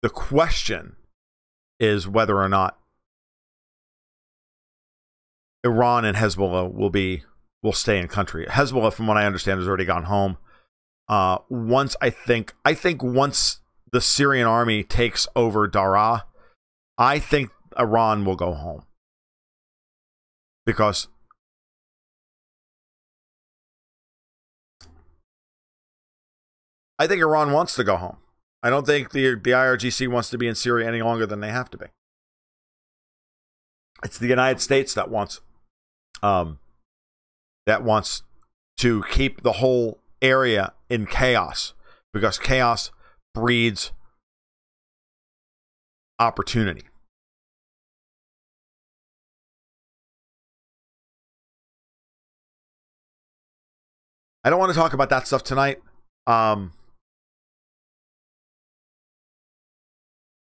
the question is whether or not Iran and Hezbollah will stay in country. Hezbollah, from what I understand, has already gone home. Once I think once the Syrian army takes over Daraa, I think Iran will go home. Because I think Iran wants to go home. I don't think the IRGC wants to be in Syria any longer than they have to be. It's the United States that wants to keep the whole area in chaos, because chaos breeds opportunity. I don't want to talk about that stuff tonight.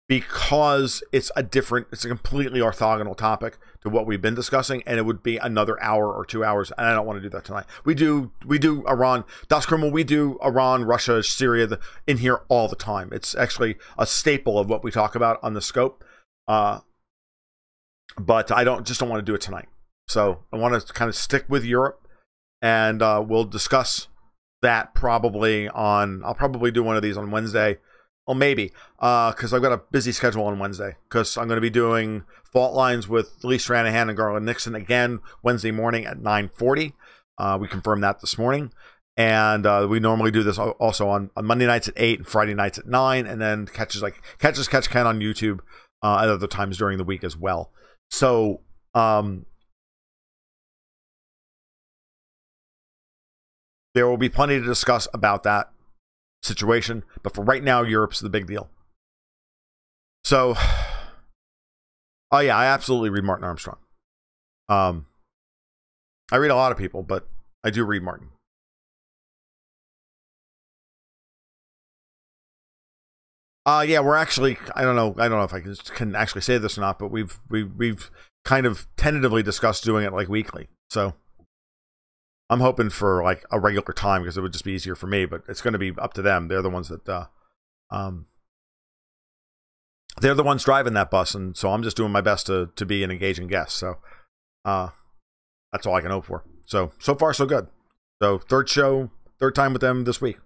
Because it's a completely orthogonal topic to what we've been discussing, and it would be another hour or 2 hours, and I don't want to do that tonight. We do Iran, Das Kreml, we do Iran, Russia, Syria in here all the time. It's actually a staple of what we talk about on the scope. But I don't want to do it tonight. So I want to kind of stick with Europe, and we'll discuss that probably I'll probably do one of these on Wednesday. Well, maybe, because I've got a busy schedule on Wednesday, because I'm going to be doing Fault Lines with Lee Stranahan and Garland Nixon again Wednesday morning at 9:40. We confirmed that this morning. And we normally do this also on Monday nights at 8 and Friday nights at 9, and then Catch Ken on YouTube at other times during the week as well. So, there will be plenty to discuss about that situation, but for right now, Europe's the big deal. So, oh yeah, I absolutely read Martin Armstrong. I read a lot of people, but I do read Martin. Yeah, we're actually, I don't know if I can actually say this or not, but we've kind of tentatively discussed doing it like weekly. So I'm hoping for like a regular time, because it would just be easier for me, but it's going to be up to them. They're the ones that they're the ones driving that bus, and so I'm just doing my best to be an engaging guest. So that's all I can hope for. So far so good. So third time with them this week,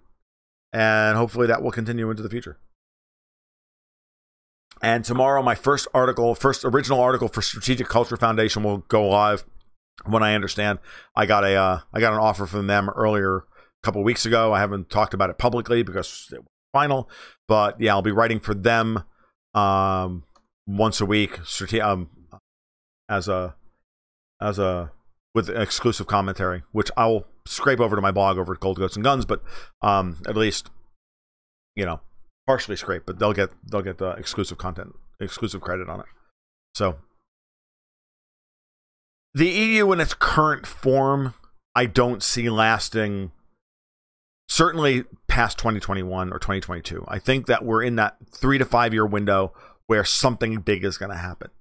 and hopefully that will continue into the future. And tomorrow, my first original article for Strategic Culture Foundation will go live. When I understand, I got an offer from them earlier, a couple of weeks ago. I haven't talked about it publicly because it was final, but yeah, I'll be writing for them once a week, with exclusive commentary, which I'll scrape over to my blog over at Gold Goats and Guns, but at least, partially scrape, but they'll get the exclusive content, exclusive credit on it. So the EU in its current form, I don't see lasting, certainly past 2021 or 2022. I think that we're in that 3 to 5 year window where something big is going to happen.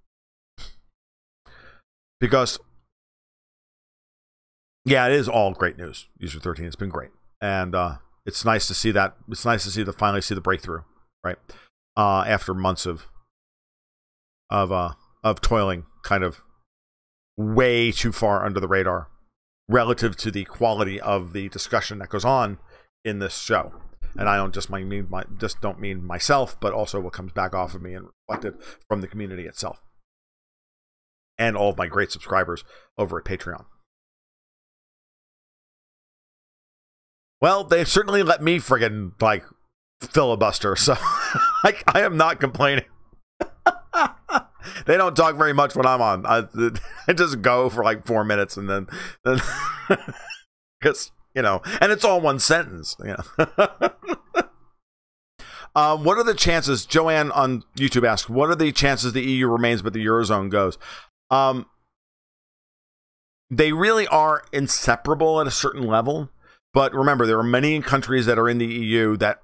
Because, yeah, it is all great news. User 13, it's been great. And it's nice to see that. It's nice to finally see the breakthrough, right? After months of toiling kind of way too far under the radar relative to the quality of the discussion that goes on in this show. And I don't just mean myself, but also what comes back off of me and reflected from the community itself. And all of my great subscribers over at Patreon. Well, they've certainly let me friggin' filibuster, so I am not complaining. They don't talk very much when I'm on. I just go for 4 minutes, and then because and it's all one sentence. What are the chances? Joanne on YouTube asked, what are the chances the EU remains but the Eurozone goes? They really are inseparable at a certain level. But remember, there are many countries that are in the EU that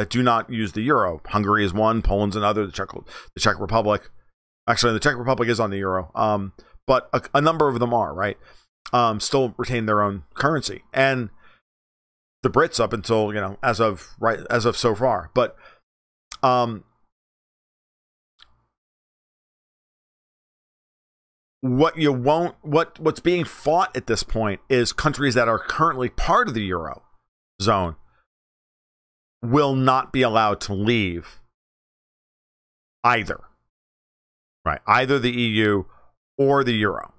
do not use the euro. Hungary is one, Poland's another, the Czech Republic. Actually, the Czech Republic is on the euro. But a number of them are, right? Still retain their own currency. And the Brits up until, as of so far. But what's being fought at this point is countries that are currently part of the euro zone will not be allowed to leave either. Right? Either the EU or the euro.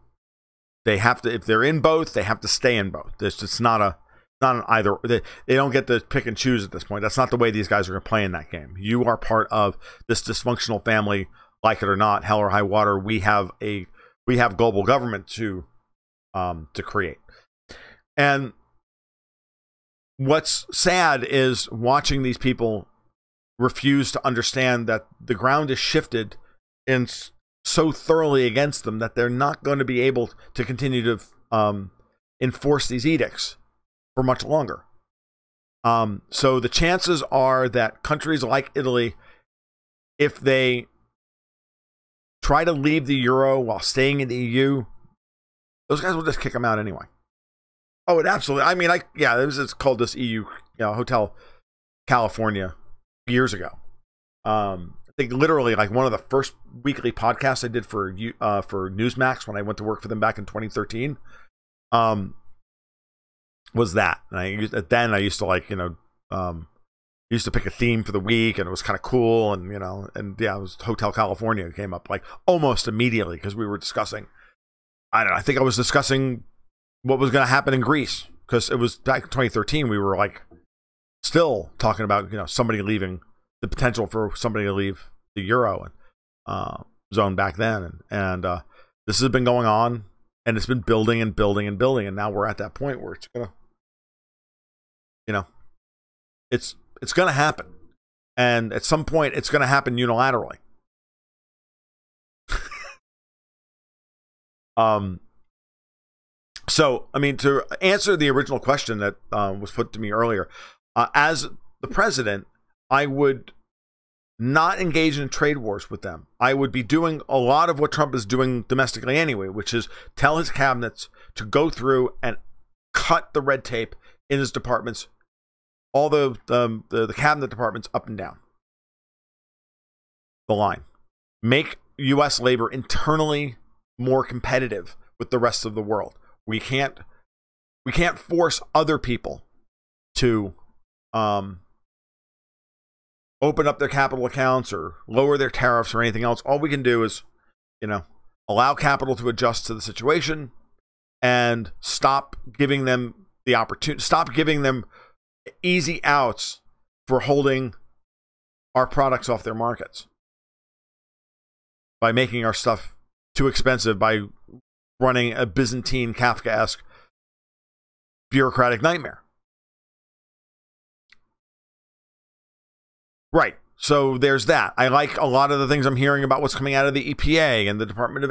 They have to, if they're in both, they have to stay in both. It's not an either. They don't get to pick and choose at this point. That's not the way these guys are going to play in that game. You are part of this dysfunctional family, like it or not, hell or high water. We have global government to create. And what's sad is watching these people refuse to understand that the ground is shifted in so thoroughly against them that they're not going to be able to continue to enforce these edicts for much longer. So the chances are that countries like Italy, if they try to leave the euro while staying in the EU, those guys will just kick them out anyway. Oh, it absolutely. I mean, it's called this EU Hotel California years ago. I think literally like one of the first weekly podcasts I did for Newsmax when I went to work for them back in 2013 was that. And I used to used to pick a theme for the week, and it was kind of cool, and it was Hotel California came up like almost immediately because we were discussing. I think I was discussing what was going to happen in Greece because it was back in 2013. We were like still talking about somebody leaving, the potential for somebody to leave the euro zone back then, and this has been going on, and it's been building and building and building, and now we're at that point where it's gonna, it's going to happen. And at some point, it's going to happen unilaterally. So, I mean, to answer the original question that was put to me earlier, as the president, I would not engage in trade wars with them. I would be doing a lot of what Trump is doing domestically anyway, which is tell his cabinets to go through and cut the red tape in his departments, all the cabinet departments up and down the line. Make U.S. labor internally more competitive with the rest of the world. We can't force other people to open up their capital accounts or lower their tariffs or anything else. All we can do is, allow capital to adjust to the situation and stop giving them the opportunity, stop giving them easy outs for holding our products off their markets by making our stuff too expensive, by running a Byzantine Kafkaesque bureaucratic nightmare. Right. So there's that. I like a lot of the things I'm hearing about what's coming out of the EPA and the Department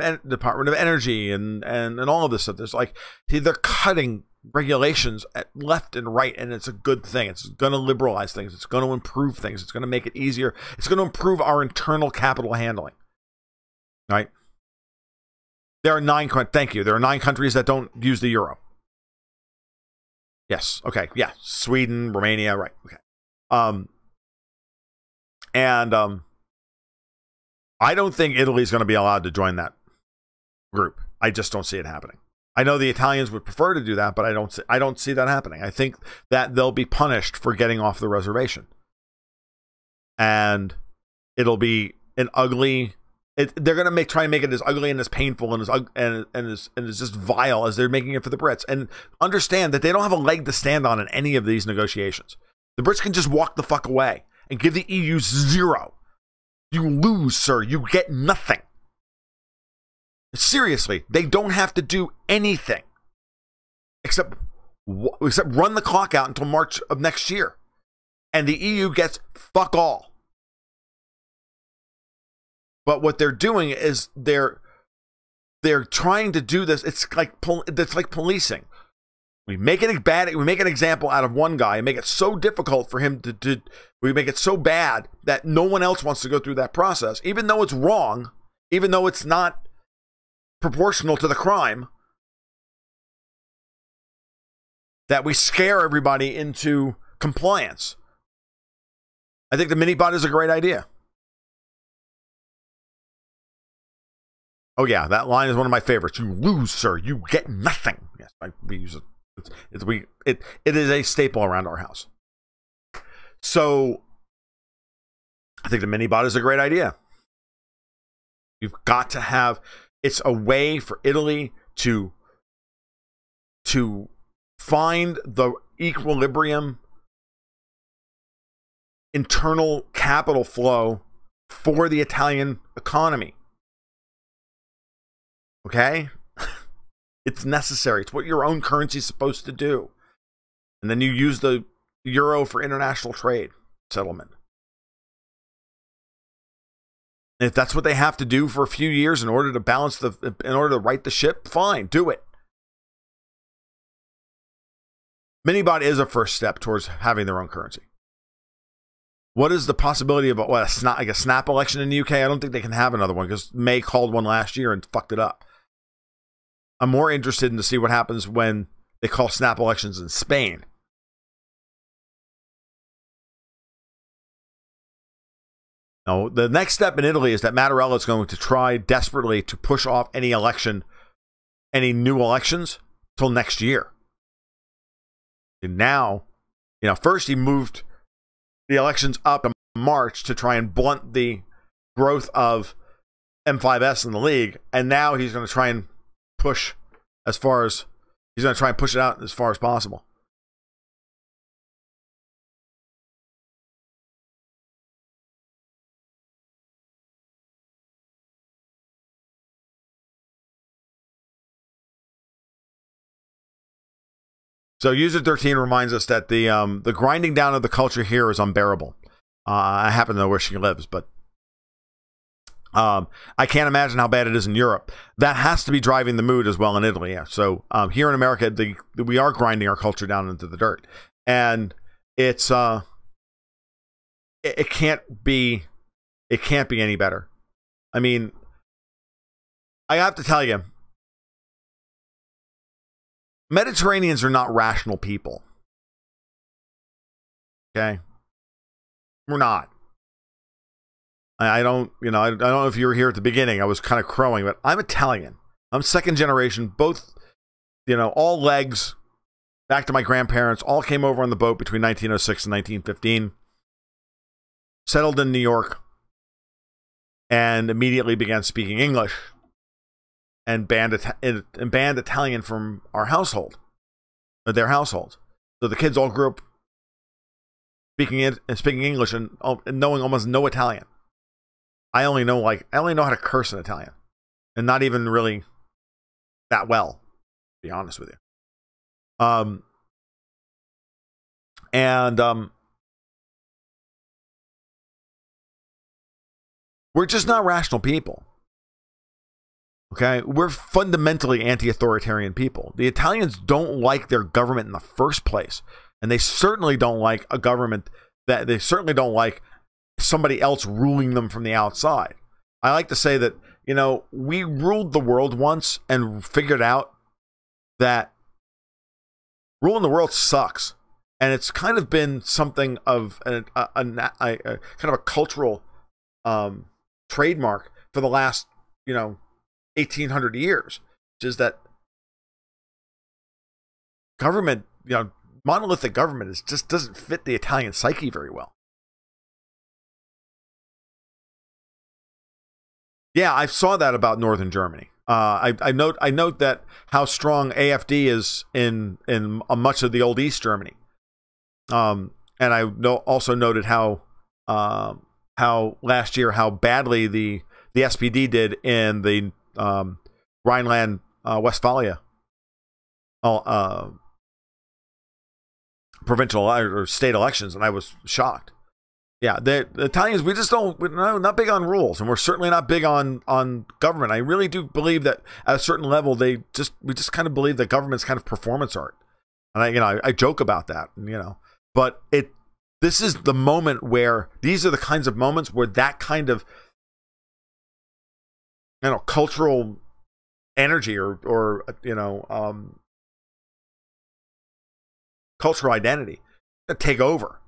of Energy and all of this stuff. There's they're cutting regulations at left and right, and it's a good thing. It's going to liberalize things. It's going to improve things. It's going to make it easier. It's going to improve our internal capital handling. Right? There are 9 countries that don't use the euro. Yes. Okay. Yeah. Sweden, Romania. Right. Okay. And I don't think Italy's going to be allowed to join that group. I just don't see it happening. I know the Italians would prefer to do that, but I don't see that happening. I think that they'll be punished for getting off the reservation, and it'll be an ugly. They're going to try and make it as ugly and as painful and as just vile as they're making it for the Brits. And understand that they don't have a leg to stand on in any of these negotiations. The Brits can just walk the fuck away and give the EU 0. You lose, sir. You get nothing. Seriously, they don't have to do anything except except run the clock out until March of next year. And the EU gets fuck all. But what they're doing is they're trying to do this. It's like policing. We make an example out of one guy and make it so difficult for him to we make it so bad that no one else wants to go through that process, even though it's wrong, even though it's not proportional to the crime, that we scare everybody into compliance. I think the mini bot is a great idea. Oh yeah, that line is one of my favorites. You lose, sir. You get nothing. Yes, we use it. It is a staple around our house. So I think the mini bot is a great idea. You've got to have, it's a way for Italy to find the equilibrium, internal capital flow for the Italian economy. Okay? It's necessary. It's what your own currency is supposed to do. And then you use the euro for international trade settlement. And if that's what they have to do for a few years in order to right the ship, fine, do it. Minibot is a first step towards having their own currency. What is the possibility of a snap election in the UK? I don't think they can have another one because May called one last year and fucked it up. I'm more interested in to see what happens when they call snap elections in Spain. Now, the next step in Italy is that Mattarella is going to try desperately to push off any new elections till next year. And now, first he moved the elections up in March to try and blunt the growth of M5S in the league, and now he's going to try and push it out as far as possible. So user 13 reminds us that the grinding down of the culture here is unbearable. I happen to know where she lives, but I can't imagine how bad it is in Europe. That has to be driving the mood as well in Italy. Yeah. So here in America, we are grinding our culture down into the dirt, and it's it can't be any better. I mean, I have to tell you, Mediterraneans are not rational people. Okay, we're not. I don't know if you were here at the beginning. I was kind of crowing, but I'm Italian. I'm second generation. Both, all legs back to my grandparents. All came over on the boat between 1906 and 1915. Settled in New York, and immediately began speaking English and banned Italian from our household, or their households. So the kids all grew up speaking English and knowing almost no Italian. I only know how to curse in Italian, and not even really that well, to be honest with you. We're just not rational people. Okay, we're fundamentally anti-authoritarian people. The Italians don't like their government in the first place, and they certainly don't like somebody else ruling them from the outside. I like to say that, we ruled the world once and figured out that ruling the world sucks. And it's kind of been something of a kind of a cultural trademark for the last, 1800 years, which is that government, monolithic government just doesn't fit the Italian psyche very well. Yeah, I saw that about northern Germany. I note that how strong AfD is in much of the old East Germany. And I also noted how last year how badly the SPD did in the Rhineland Westphalia provincial or state elections, and I was shocked. Yeah, the Italians, we're not big on rules, and we're certainly not big on government. I really do believe that at a certain level, we just kind of believe that government's kind of performance art, and I joke about that, but this is the moment where these are the kinds of moments where that kind of cultural energy or cultural identity that take over.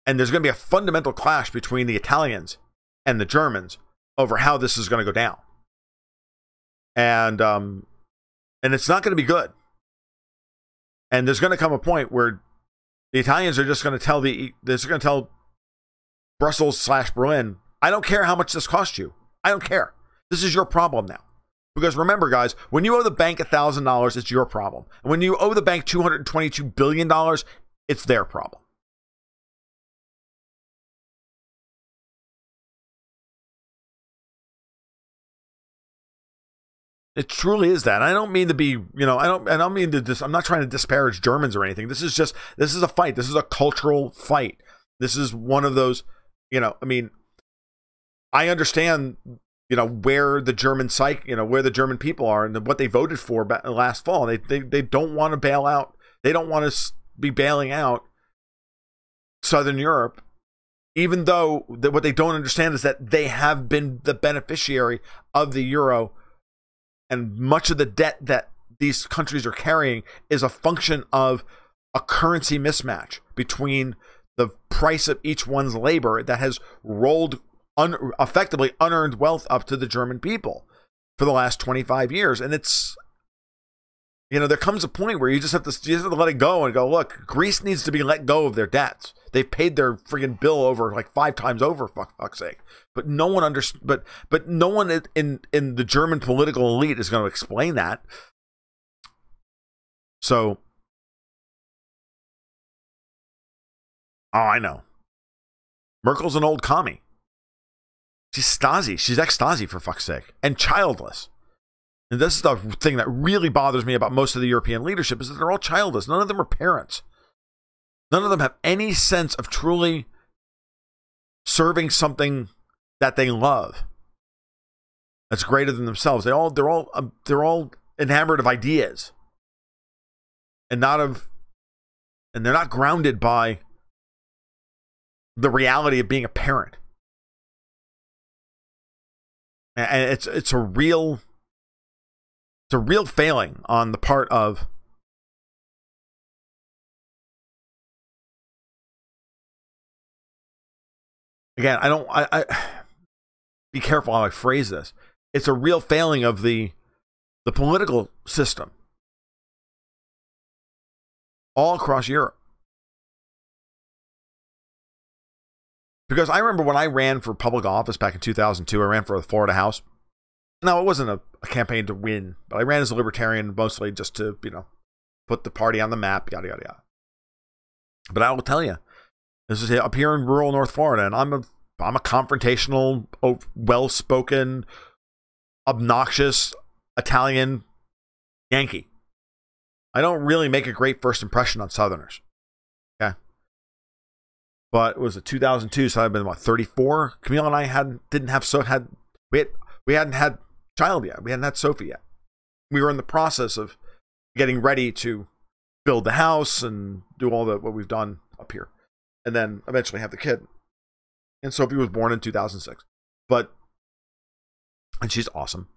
And there's going to be a fundamental clash between the Italians and the Germans over how this is going to go down. And it's not going to be good. And there's going to come a point where the Italians are just going to tell Brussels/Berlin, I don't care how much this costs you. I don't care. This is your problem now. Because remember, guys, when you owe the bank $1,000, it's your problem. And when you owe the bank $222 billion, it's their problem. It truly is that. I don't mean to be, I'm not trying to disparage Germans or anything. This is a fight. This is a cultural fight. This is one of those, I understand, where the German where the German people are and what they voted for last fall. They don't want to bail out. They don't want to be bailing out Southern Europe, even though what they don't understand is that they have been the beneficiary of the euro. And much of the debt that these countries are carrying is a function of a currency mismatch between the price of each one's labor that has rolled effectively unearned wealth up to the German people for the last 25 years. And it's, there comes a point where you just have to let it go and go, look, Greece needs to be let go of their debts. They've paid their friggin' bill over like 5 times over, for fuck's sake. But no one but no one in the German political elite is going to explain that. So, I know. Merkel's an old commie. She's Stasi. She's ex-Stasi, for fuck's sake. And childless. And this is the thing that really bothers me about most of the European leadership is that they're all childless. None of them are parents. None of them have any sense of truly serving something that they love that's greater than themselves. They're all enamored of ideas and they're not grounded by the reality of being a parent. And it's a real failing on the part of again, I be careful how I phrase this. It's a real failing of the political system all across Europe. Because I remember when I ran for public office back in 2002, I ran for the Florida House. Now, it wasn't a campaign to win, but I ran as a libertarian mostly just to, put the party on the map, yada, yada, yada. But I will tell you, this is up here in rural North Florida, and I'm a confrontational, well-spoken, obnoxious Italian Yankee. I don't really make a great first impression on Southerners. Okay. But it was 2002, so I've been 34. Camille and I hadn't had child yet. We hadn't had Sophie yet. We were in the process of getting ready to build the house and do all what we've done up here, and then eventually have the kid. And Sophie was born in 2006, and she's awesome.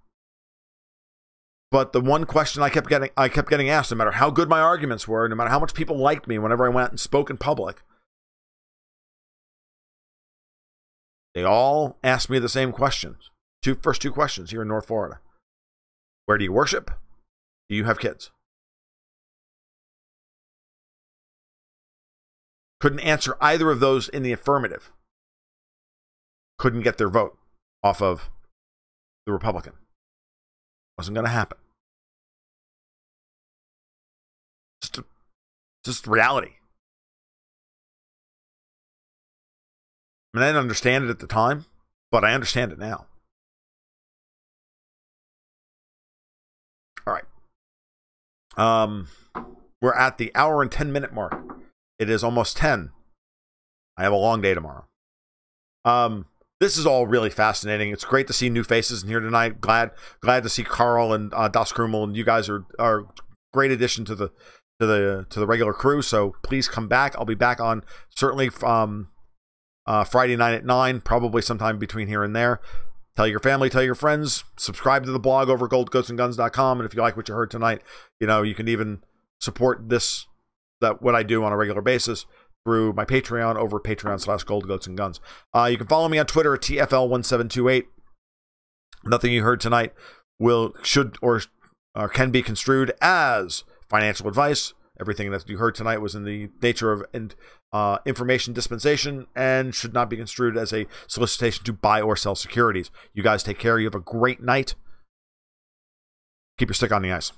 But the one question I kept getting asked, no matter how good my arguments were, no matter how much people liked me, whenever I went and spoke in public, they all asked me the same questions. First two questions here in North Florida. Where do you worship? Do you have kids? Couldn't answer either of those in the affirmative. Couldn't get their vote off of the Republican. Wasn't going to happen. Just reality. I mean, I didn't understand it at the time, but I understand it now. All right. We're at the hour and 10 minute mark. It is almost 10. I have a long day tomorrow. This is all really fascinating. It's great to see new faces in here tonight. Glad to see Carl and Das Krumel, and you guys are great addition to the regular crew. So please come back. I'll be back on certainly Friday night at 9, probably sometime between here and there. Tell your family, tell your friends, subscribe to the blog over goldgoatsandguns.com. And if you like what you heard tonight, you can even support what I do on a regular basis through my Patreon over patreon.com/goldgoatsandguns. You can follow me on Twitter at TFL1728. Nothing you heard tonight should or can be construed as financial advice. Everything that you heard tonight was in the nature of information dispensation and should not be construed as a solicitation to buy or sell securities. You guys take care. You have a great night. Keep your stick on the ice.